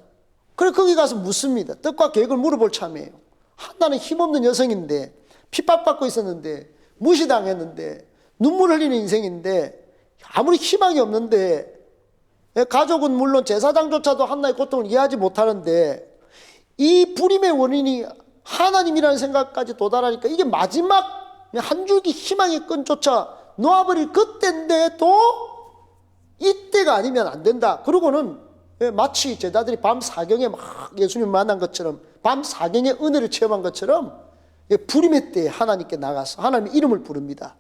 그래 거기 가서 묻습니다. 뜻과 계획을 물어볼 참이에요. 한나는 힘없는 여성인데, 핍박받고 있었는데, 무시당했는데, 눈물 흘리는 인생인데, 아무리 희망이 없는데, 가족은 물론 제사장조차도 한나의 고통을 이해하지 못하는데, 이 불임의 원인이 하나님이라는 생각까지 도달하니까 이게 마지막 한 줄기 희망의 끈조차 놓아버릴 그때인데도 이때가 아니면 안 된다. 그러고는 마치 제자들이 밤 사경에 막 예수님 만난 것처럼, 밤 사경의 은혜를 체험한 것처럼 불임의 때에 하나님께 나가서 하나님의 이름을 부릅니다.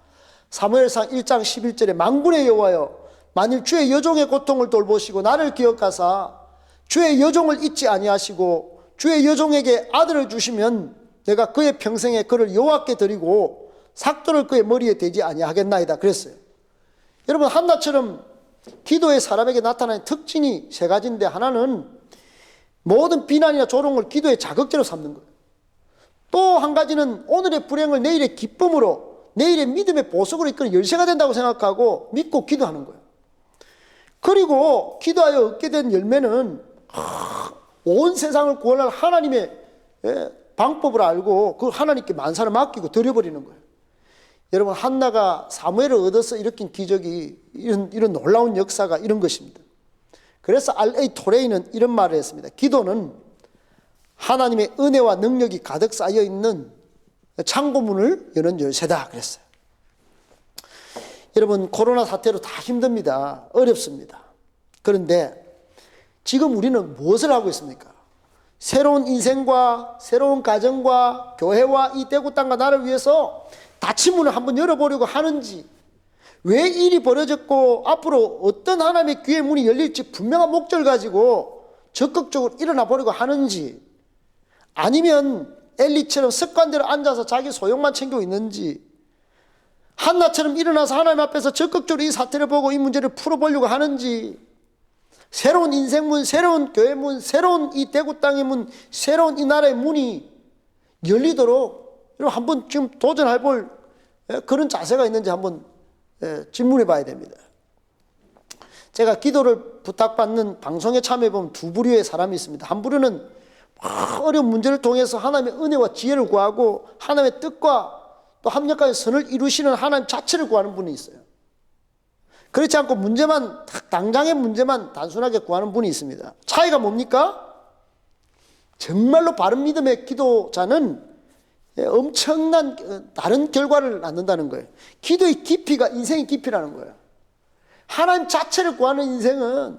사무엘상 1장 11절에 만군의 여호와여, 만일 주의 여종의 고통을 돌보시고 나를 기억하사 주의 여종을 잊지 아니하시고 주의 여종에게 아들을 주시면 내가 그의 평생에 그를 여호와께 드리고 삭도를 그의 머리에 대지 아니하겠나이다 그랬어요. 여러분 한나처럼 기도의 사람에게 나타나는 특징이 세 가지인데, 하나는 모든 비난이나 조롱을 기도의 자극제로 삼는 거예요. 또 한 가지는 오늘의 불행을 내일의 기쁨으로, 내일의 믿음의 보석으로 이끄는 열쇠가 된다고 생각하고 믿고 기도하는 거예요. 그리고 기도하여 얻게 된 열매는 온 세상을 구원할 하나님의 방법을 알고 그 하나님께 만사를 맡기고 드려버리는 거예요. 여러분 한나가 사무엘을 얻어서 일으킨 기적이 이런 놀라운 역사가 이런 것입니다. 그래서 R.A. 토레이는 이런 말을 했습니다. 기도는 하나님의 은혜와 능력이 가득 쌓여 있는 창고문을 여는 열쇠다 그랬어요. 여러분 코로나 사태로 다 힘듭니다. 어렵습니다. 그런데 지금 우리는 무엇을 하고 있습니까? 새로운 인생과 새로운 가정과 교회와 이 대구 땅과 나를 위해서 닫힌 문을 한번 열어보려고 하는지, 왜 일이 벌어졌고 앞으로 어떤 하나님의 귀의 문이 열릴지 분명한 목적을 가지고 적극적으로 일어나 보려고 하는지, 아니면 엘리처럼 습관대로 앉아서 자기 소용만 챙기고 있는지, 한나처럼 일어나서 하나님 앞에서 적극적으로 이 사태를 보고 이 문제를 풀어보려고 하는지, 새로운 인생문, 새로운 교회문, 새로운 이 대구 땅의 문, 새로운 이 나라의 문이 열리도록 여러분 한번 지금 도전해볼 그런 자세가 있는지 한번 질문해 봐야 됩니다. 제가 기도를 부탁받는 방송에 참여해보면 두 부류의 사람이 있습니다. 한 부류는 어려운 문제를 통해서 하나님의 은혜와 지혜를 구하고 하나님의 뜻과 또 합력하여 선을 이루시는 하나님 자체를 구하는 분이 있어요. 그렇지 않고 문제만, 당장의 문제만 단순하게 구하는 분이 있습니다. 차이가 뭡니까? 정말로 바른 믿음의 기도자는 엄청난 다른 결과를 낳는다는 거예요. 기도의 깊이가 인생의 깊이라는 거예요. 하나님 자체를 구하는 인생은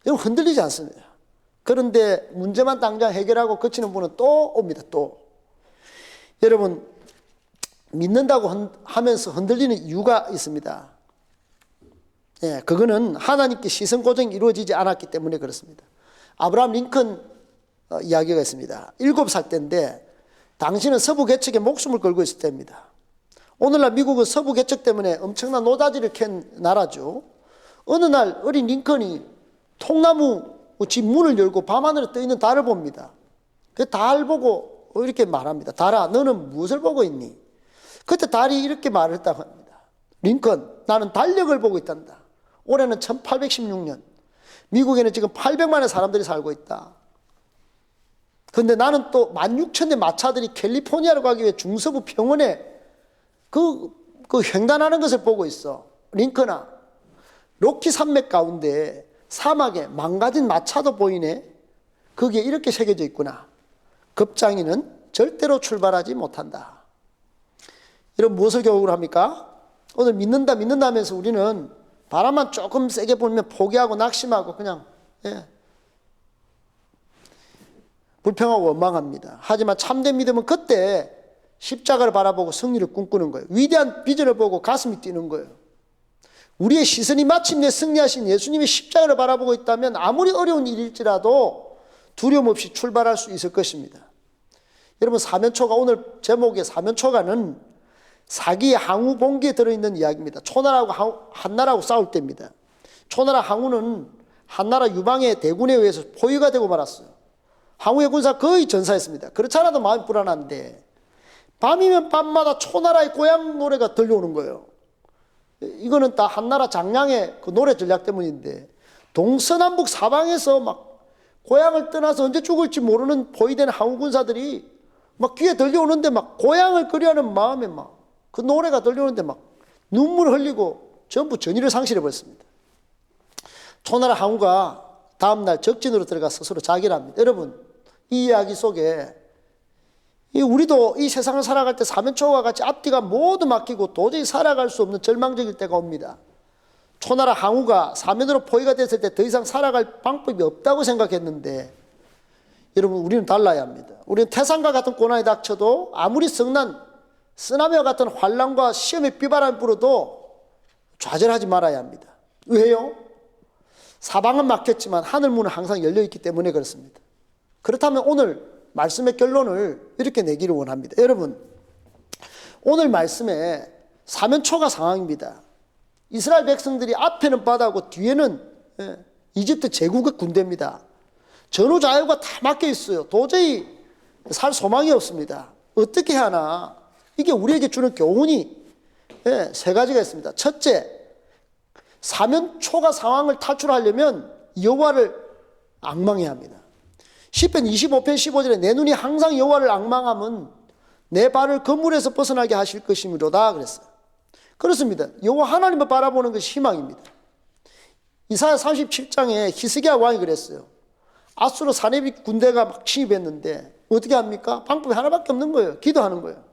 흔들리지 않습니다. 그런데 문제만 당장 해결하고 그치는 분은 또 옵니다. 또 여러분 믿는다고 하면서 흔들리는 이유가 있습니다. 그거는 하나님께 시선 고정이 이루어지지 않았기 때문에 그렇습니다. 아브라함 링컨 이야기가 있습니다. 7살 때인데 당신은 서부 개척에 목숨을 걸고 있을 때입니다. 오늘날 미국은 서부 개척 때문에 엄청난 노다지를 캔 나라죠. 어느 날 어린 링컨이 통나무 집 문을 열고 밤하늘에 떠 있는 달을 봅니다. 그 달 보고 이렇게 말합니다. 달아, 너는 무엇을 보고 있니? 그때 달이 이렇게 말을 했다고 합니다. 링컨, 나는 달력을 보고 있단다. 올해는 1816년. 미국에는 지금 800만의 사람들이 살고 있다. 근데 나는 또 16,000대 마차들이 캘리포니아로 가기 위해 중서부 평원에 그 횡단하는 것을 보고 있어. 링컨아, 로키 산맥 가운데 사막에 망가진 마차도 보이네. 거기에 이렇게 새겨져 있구나. 급장이는 절대로 출발하지 못한다. 이런 무엇을 교육을 합니까? 오늘 믿는다 하면서 우리는 바람만 조금 세게 불면 포기하고 낙심하고 그냥 불평하고 원망합니다. 하지만 참된 믿음은 그때 십자가를 바라보고 승리를 꿈꾸는 거예요. 위대한 비전을 보고 가슴이 뛰는 거예요. 우리의 시선이 마침내 승리하신 예수님의 십자가를 바라보고 있다면 아무리 어려운 일일지라도 두려움 없이 출발할 수 있을 것입니다. 여러분, 사면초가, 오늘 제목의 사면초가는 사기의 항우 봉기에 들어있는 이야기입니다. 초나라하고 한나라하고 싸울 때입니다. 초나라 항우는 한나라 유방의 대군에 의해서 포위가 되고 말았어요. 항우의 군사 거의 전사했습니다. 그렇지 않아도 마음이 불안한데 밤이면 밤마다 초나라의 고향 노래가 들려오는 거예요. 이거는 다 한나라 장량의 그 노래 전략 때문인데, 동서남북 사방에서 막 고향을 떠나서 언제 죽을지 모르는 포위된 항우 군사들이 막 귀에 들려오는데 막 고향을 그리하는 마음에 막 그 노래가 들려오는데 막 눈물 흘리고 전부 전의를 상실해 버렸습니다. 초나라 항우가 다음날 적진으로 들어가 스스로 자기를 합니다. 여러분, 이 이야기 속에 우리도 이 세상을 살아갈 때 사면초와 같이 앞뒤가 모두 막히고 도저히 살아갈 수 없는 절망적일 때가 옵니다. 초나라 항우가 사면으로 포위가 됐을 때 더 이상 살아갈 방법이 없다고 생각했는데, 여러분, 우리는 달라야 합니다. 우리는 태산과 같은 고난이 닥쳐도, 아무리 성난 쓰나미와 같은 환란과 시험의 비바람이 불어도 좌절하지 말아야 합니다. 왜요? 사방은 막혔지만 하늘문은 항상 열려있기 때문에 그렇습니다. 그렇다면 오늘 말씀의 결론을 이렇게 내기를 원합니다. 여러분, 오늘 말씀에 사면초가 상황입니다. 이스라엘 백성들이 앞에는 바다고 뒤에는 이집트 제국의 군대입니다. 전후좌우가 다 막혀 있어요. 도저히 살 소망이 없습니다. 어떻게 하나? 이게 우리에게 주는 교훈이 세 가지가 있습니다. 첫째, 사면초가 상황을 탈출하려면 여호와를 앙망해야 합니다. 시편 25편 15절에 내 눈이 항상 여호와를 앙망하면 내 발을 그물에서 벗어나게 하실 것이므로다 그랬어요. 그렇습니다. 여호와 하나님을 바라보는 것이 희망입니다. 이사야 37장에 히스기야 왕이 그랬어요. 아수르 사네립 군대가 막 침입했는데 어떻게 합니까? 방법이 하나밖에 없는 거예요. 기도하는 거예요.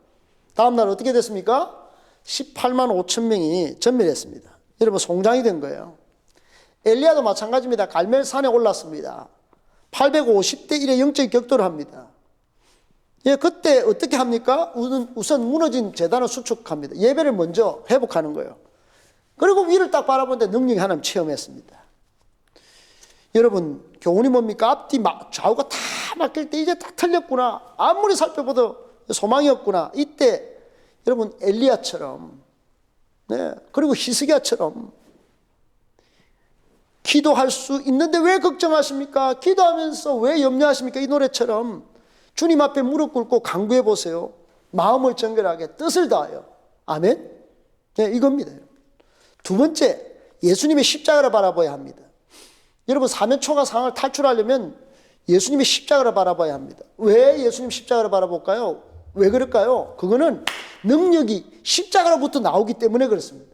다음 날 어떻게 됐습니까? 18만 5천 명이 전멸했습니다. 여러분, 송장이 된 거예요. 엘리야도 마찬가지입니다. 갈멜산에 올랐습니다. 850대 1의 영적 격돌을 합니다. 그때 어떻게 합니까? 우선 무너진 제단을 수축합니다. 예배를 먼저 회복하는 거예요. 그리고 위를 딱 바라보는데 능력이 하나님 체험했습니다. 여러분, 교훈이 뭡니까? 앞뒤 좌우가 다 막힐 때 이제 다 틀렸구나. 아무리 살펴봐도 소망이 없구나. 이때 여러분, 엘리야처럼, 그리고 히스기야처럼 기도할 수 있는데 왜 걱정하십니까? 기도하면서 왜 염려하십니까? 이 노래처럼 주님 앞에 무릎 꿇고 간구해 보세요. 마음을 정결하게 뜻을 다하여. 아멘? 이겁니다. 두 번째, 예수님의 십자가를 바라봐야 합니다. 여러분, 사면초가 상황을 탈출하려면 예수님의 십자가를 바라봐야 합니다. 왜 예수님 십자가를 바라볼까요? 왜 그럴까요? 그거는 능력이 십자가로부터 나오기 때문에 그렇습니다.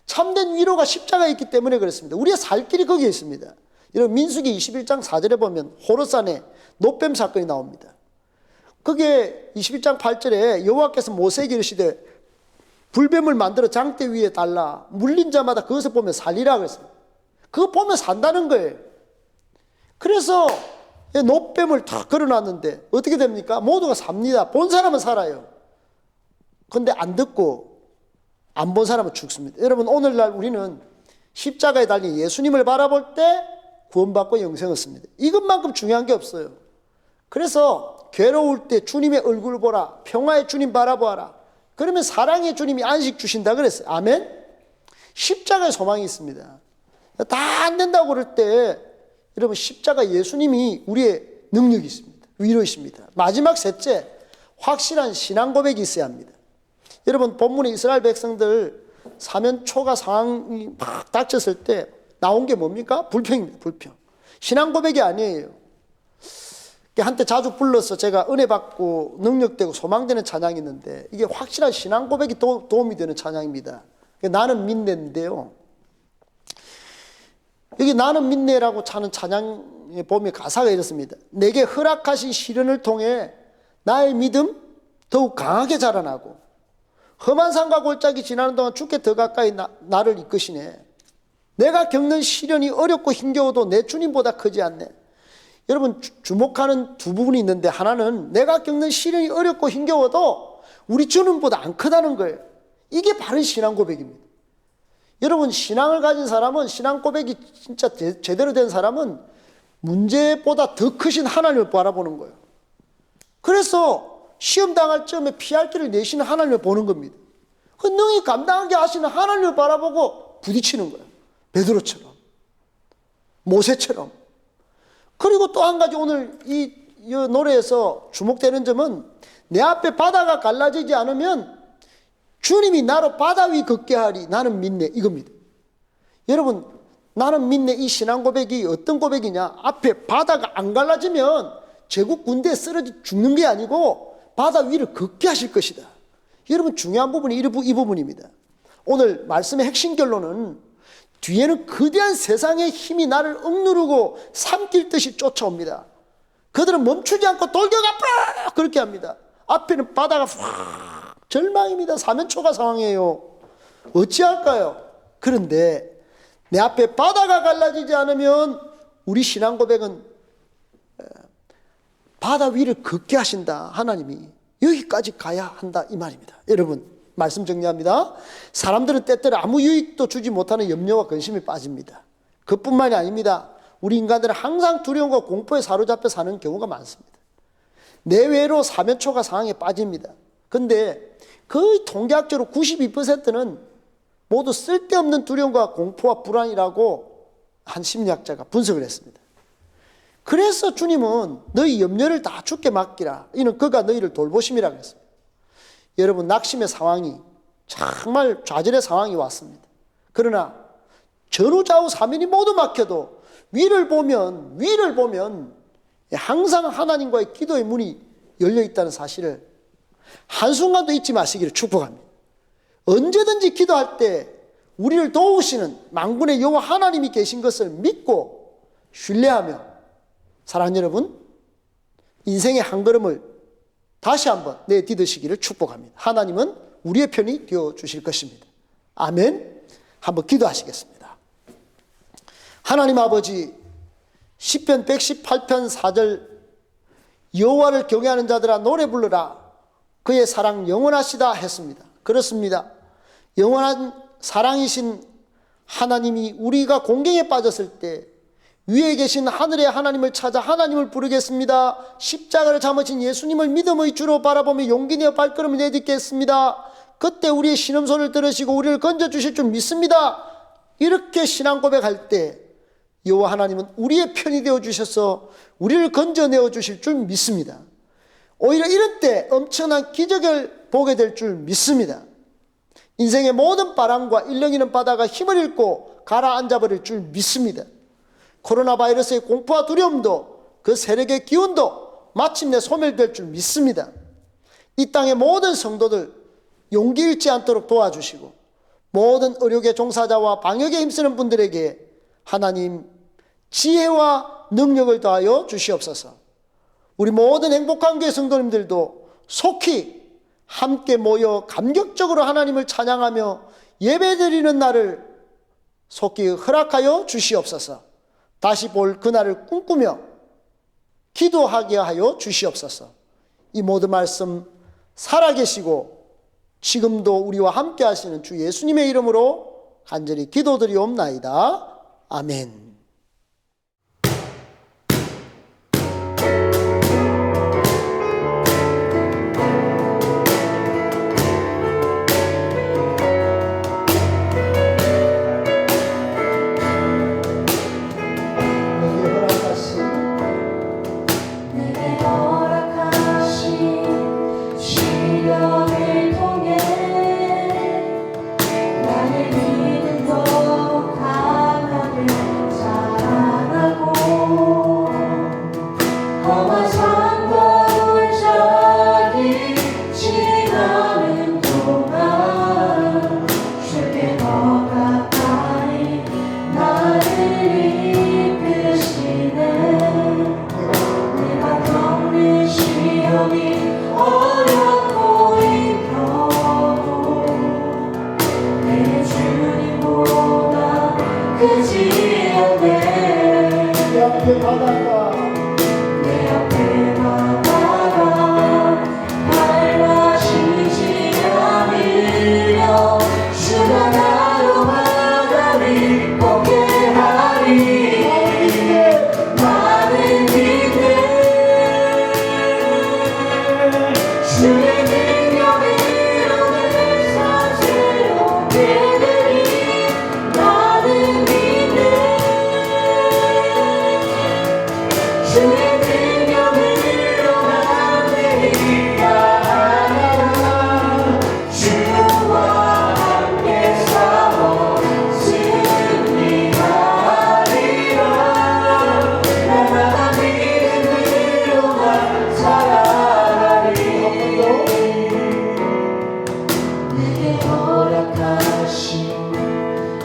참된 위로가 십자가에 있기 때문에 그렇습니다. 우리의 살 길이 거기에 있습니다. 여러분, 민수기 21장 4절에 보면 호르산에 노뱀 사건이 나옵니다. 그게 21장 8절에 여호와께서 모세에게 이르시되 불뱀을 만들어 장대 위에 달라 물린 자마다 그것을 보면 살리라 그랬어요. 그거 보면 산다는 거예요. 그래서 노뱀을 다 걸어놨는데 어떻게 됩니까? 모두가 삽니다. 본 사람은 살아요. 그런데 안 듣고 안 본 사람은 죽습니다. 여러분, 오늘날 우리는 십자가에 달린 예수님을 바라볼 때 구원받고 영생을 얻습니다. 이것만큼 중요한 게 없어요. 그래서 괴로울 때 주님의 얼굴 보라, 평화의 주님 바라보아라. 그러면 사랑의 주님이 안식 주신다 그랬어요. 아멘? 십자가에 소망이 있습니다. 다 안 된다고 그럴 때 여러분, 십자가 예수님이 우리의 능력이 있습니다. 위로이십니다. 마지막 셋째, 확실한 신앙 고백이 있어야 합니다. 여러분, 본문에 이스라엘 백성들 사면초가 상황이 막 닥쳤을 때 나온 게 뭡니까? 불평입니다. 불평. 신앙 고백이 아니에요. 한때 자주 불러서 제가 은혜 받고 능력되고 소망되는 찬양이 있는데 이게 확실한 신앙 고백이 도움이 되는 찬양입니다. 나는 믿네인데요. 여기 나는 믿네라고 차는 찬양에 보면 가사가 이렇습니다. 내게 허락하신 시련을 통해 나의 믿음 더욱 강하게 자라나고 험한 산과 골짜기 지나는 동안 주께 더 가까이 나를 이끄시네. 내가 겪는 시련이 어렵고 힘겨워도 내 주님보다 크지 않네. 여러분 주목하는 두 부분이 있는데 하나는 내가 겪는 시련이 어렵고 힘겨워도 우리 주님보다 안 크다는 거예요. 이게 바른 신앙 고백입니다. 여러분 신앙을 가진 사람은 신앙 고백이 진짜 제대로 된 사람은 문제보다 더 크신 하나님을 바라보는 거예요. 그래서 시험 당할 쯤에 피할 길을 내시는 하나님을 보는 겁니다. 그 능히 감당하게 하시는 하나님을 바라보고 부딪히는 거예요. 베드로처럼 모세처럼. 그리고 또 한 가지 오늘 이 노래에서 주목되는 점은 내 앞에 바다가 갈라지지 않으면 주님이 나로 바다 위 걷게 하리 나는 믿네 이겁니다. 여러분 나는 믿네 이 신앙 고백이 어떤 고백이냐. 앞에 바다가 안 갈라지면 제국 군대에 쓰러져 죽는 게 아니고 바다 위를 걷게 하실 것이다. 여러분 중요한 부분이 이 부분입니다. 오늘 말씀의 핵심 결론은 뒤에는 거대한 세상의 힘이 나를 억누르고 삼킬 듯이 쫓아옵니다. 그들은 멈추지 않고 돌격 앞으로 그렇게 합니다. 앞에는 바다가 확 절망입니다. 사면초가 상황이에요. 어찌할까요? 그런데 내 앞에 바다가 갈라지지 않으면 우리 신앙 고백은 바다 위를 걷게 하신다. 하나님이 여기까지 가야 한다 이 말입니다. 여러분 말씀 정리합니다. 사람들은 때때로 아무 유익도 주지 못하는 염려와 근심에 빠집니다. 그뿐만이 아닙니다. 우리 인간들은 항상 두려움과 공포에 사로잡혀 사는 경우가 많습니다. 내외로 사면초가 상황에 빠집니다. 근데 거의 통계학적으로 92%는 모두 쓸데없는 두려움과 공포와 불안이라고 한 심리학자가 분석을 했습니다. 그래서 주님은 너희 염려를 다 주께 맡기라. 이는 그가 너희를 돌보심이라고 했습니다. 여러분 낙심의 상황이 정말 좌절의 상황이 왔습니다. 그러나 전후좌우 사면이 모두 막혀도 위를 보면 항상 하나님과의 기도의 문이 열려 있다는 사실을 한순간도 잊지 마시기를 축복합니다. 언제든지 기도할 때 우리를 도우시는 만군의 여호와 하나님이 계신 것을 믿고 신뢰하며 사랑하는 여러분 인생의 한 걸음을 다시 한번 내딛으시기를 축복합니다. 하나님은 우리의 편이 되어주실 것입니다. 아멘. 한번 기도하시겠습니다. 하나님 아버지 시편 118편 4절 여호와를 경외하는 자들아 노래 부르라 그의 사랑 영원하시다 했습니다. 그렇습니다. 영원한 사랑이신 하나님이 우리가 공경에 빠졌을 때 위에 계신 하늘의 하나님을 찾아 하나님을 부르겠습니다. 십자가를 잠으신 예수님을 믿음의 주로 바라보며 용기 내어 발걸음을 내딛겠습니다. 그때 우리의 신음소리를 들으시고 우리를 건져주실 줄 믿습니다. 이렇게 신앙 고백할 때 여호와 하나님은 우리의 편이 되어주셔서 우리를 건져내어 주실 줄 믿습니다. 오히려 이런 때 엄청난 기적을 보게 될 줄 믿습니다. 인생의 모든 바람과 일렁이는 바다가 힘을 잃고 가라앉아 버릴 줄 믿습니다. 코로나 바이러스의 공포와 두려움도 그 세력의 기운도 마침내 소멸될 줄 믿습니다. 이 땅의 모든 성도들 용기 잃지 않도록 도와주시고 모든 의료계 종사자와 방역에 힘쓰는 분들에게 하나님 지혜와 능력을 더하여 주시옵소서. 우리 모든 행복한 교회 성도님들도 속히 함께 모여 감격적으로 하나님을 찬양하며 예배드리는 날을 속히 허락하여 주시옵소서. 다시 볼 그날을 꿈꾸며 기도하게 하여 주시옵소서. 이 모든 말씀 살아계시고 지금도 우리와 함께 하시는 주 예수님의 이름으로 간절히 기도드리옵나이다. 아멘. 나의 믿음도 강하게 되지 않네 내 앞에 바다가 내 앞에 바다가 갈라지지 않으려 주가 나로 바다를 걷게 하리 나는 믿네 주의 능력으로 내 삶 새롭게 되리 나는 믿네 주의 능력으로 남들이 나아가 주와 함께 싸워 승리하리라 날마다 믿음으로만 살아가리 내게 허락하신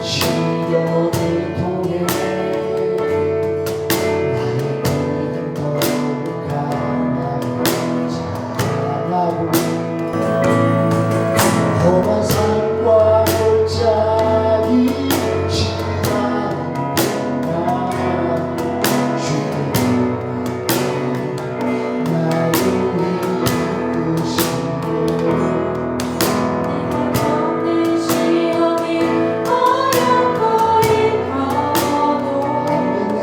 시련을 통해 나의 믿음 더욱 강하게 자라나고 험한 산과 골짜기 지나는 동안 주님 나를 이끄시네 내가 겪는 시험이 어렵고 힘들어도 내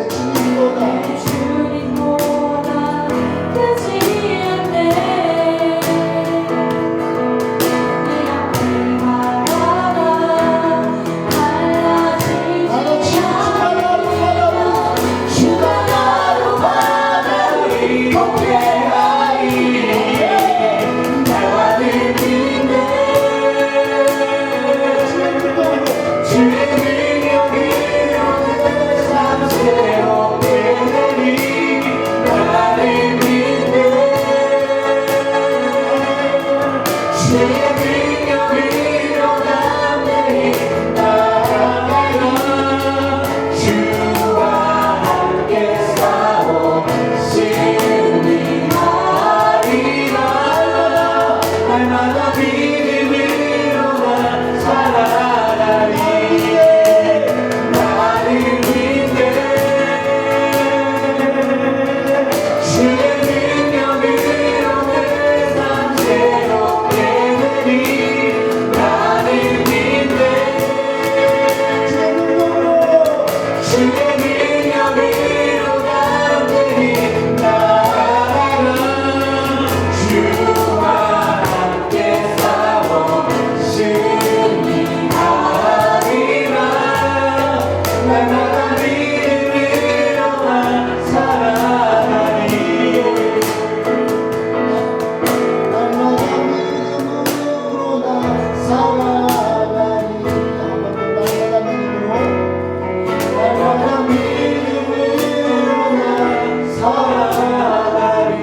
주님보다 크지 않네 내 앞에 바다가 갈라지지 않으려 주가 나로 바다를 걷게 하리 나는 믿네 주의 능력으로 내 삶 새롭게 되리 나는 믿네 주의 능력으로 남들이 나아가리 주와 함께 싸워 승리하리라 날마다 믿음으로만 살아가리 나는 믿네 주의 능력으로 내 삶 새롭게 되리 나는 믿네 주의 능력으로 남들이 나아가 주와 함께 싸워 승리하리라 날마다 믿음으로만 살아가리 날마다 믿음으로 나 살아가리 날마다 믿음으로 나 살아가리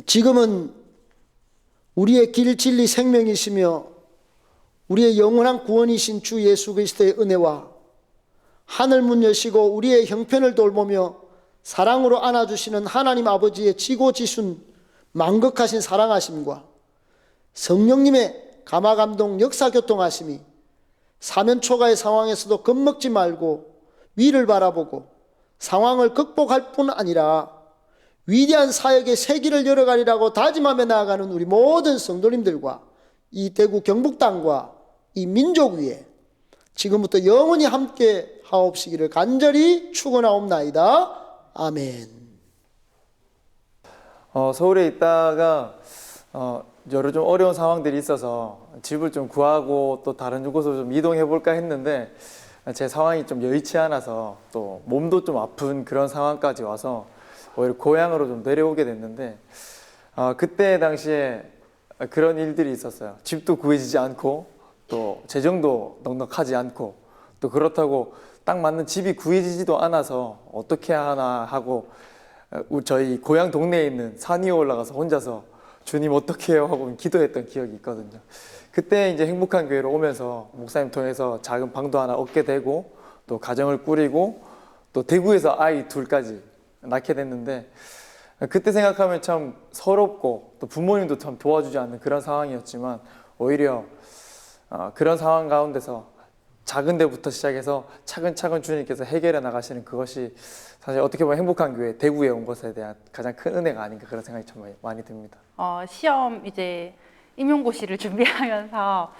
지금은 우리의 길 진리 생명이시며 우리의 영원한 구원이신 주 예수 그리스도의 은혜와 하늘 문 여시고 우리의 형편을 돌보며 사랑으로 안아주시는 하나님 아버지의 지고지순 만극하신 사랑하심과 성령님의 감화감동 역사교통하심이 사면초가의 상황에서도 겁먹지 말고 위를 바라보고 상황을 극복할 뿐 아니라 위대한 사역의 세기를 열어가리라고 다짐하며 나아가는 우리 모든 성도님들과 이 대구 경북 땅과 이 민족 위에 지금부터 영원히 함께 하옵시기를 간절히 축원하옵나이다. 아멘. 서울에 있다가 여러 좀 어려운 상황들이 있어서 집을 좀 구하고 또 다른 곳으로 좀 이동해 볼까 했는데 제 상황이 좀 여의치 않아서 또 몸도 좀 아픈 그런 상황까지 와서 오히려 고향으로 좀 내려오게 됐는데 그때 당시에 그런 일들이 있었어요. 집도 구해지지 않고 또 재정도 넉넉하지 않고 또 그렇다고 딱 맞는 집이 구해지지도 않아서 어떻게 하나 하고 저희 고향 동네에 있는 산 위에 올라가서 혼자서 주님 어떻게 해요 하고 기도했던 기억이 있거든요. 그때 이제 행복한 교회로 오면서 목사님 통해서 작은 방도 하나 얻게 되고 또 가정을 꾸리고 또 대구에서 아이 둘까지 낳게 됐는데 그때 생각하면 참 서럽고 또 부모님도 참 도와주지 않는 그런 상황이었지만 오히려 그런 상황 가운데서 작은 데부터 시작해서 차근차근 주님께서 해결해 나가시는 그것이 사실 어떻게 보면 행복한 교회 대구에 온 것에 대한 가장 큰 은혜가 아닌가 그런 생각이 참 많이 듭니다. 시험 이제 임용고시를 준비하면서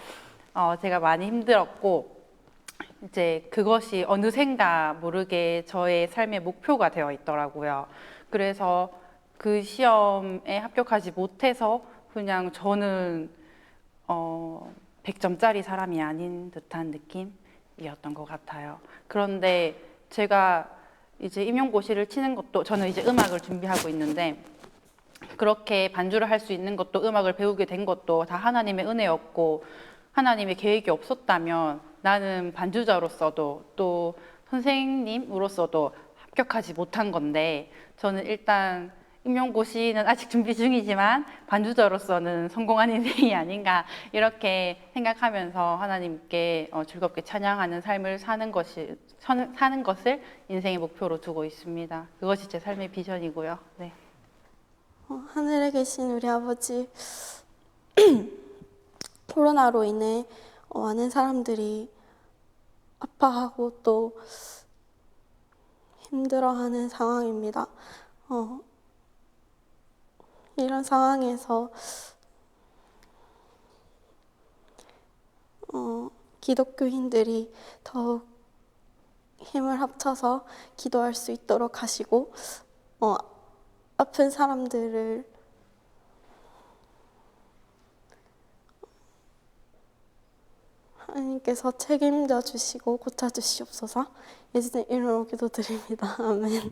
제가 많이 힘들었고 이제 그것이 어느샌가 모르게 저의 삶의 목표가 되어 있더라고요. 그래서 그 시험에 합격하지 못해서 그냥 저는 100점짜리 사람이 아닌 듯한 느낌이었던 것 같아요. 그런데 제가 이제 임용고시를 치는 것도 저는 이제 음악을 준비하고 있는데 그렇게 반주를 할 수 있는 것도 음악을 배우게 된 것도 다 하나님의 은혜였고 하나님의 계획이 없었다면 나는 반주자로서도 또 선생님으로서도 합격하지 못한 건데 저는 일단 임용고시는 아직 준비 중이지만 반주자로서는 성공한 인생이 아닌가 이렇게 생각하면서 하나님께 즐겁게 찬양하는 삶을 사는 것을 인생의 목표로 두고 있습니다. 그것이 제 삶의 비전이고요. 네. 하늘에 계신 우리 아버지, 코로나로 인해 많은 사람들이 아파하고 또 힘들어하는 상황입니다. 이런 상황에서 기독교인들이 더욱 힘을 합쳐서 기도할 수 있도록 하시고 아픈 사람들을 하나님께서 책임져 주시고 고쳐 주시옵소서. 예수님 이름으로 기도드립니다. 아멘.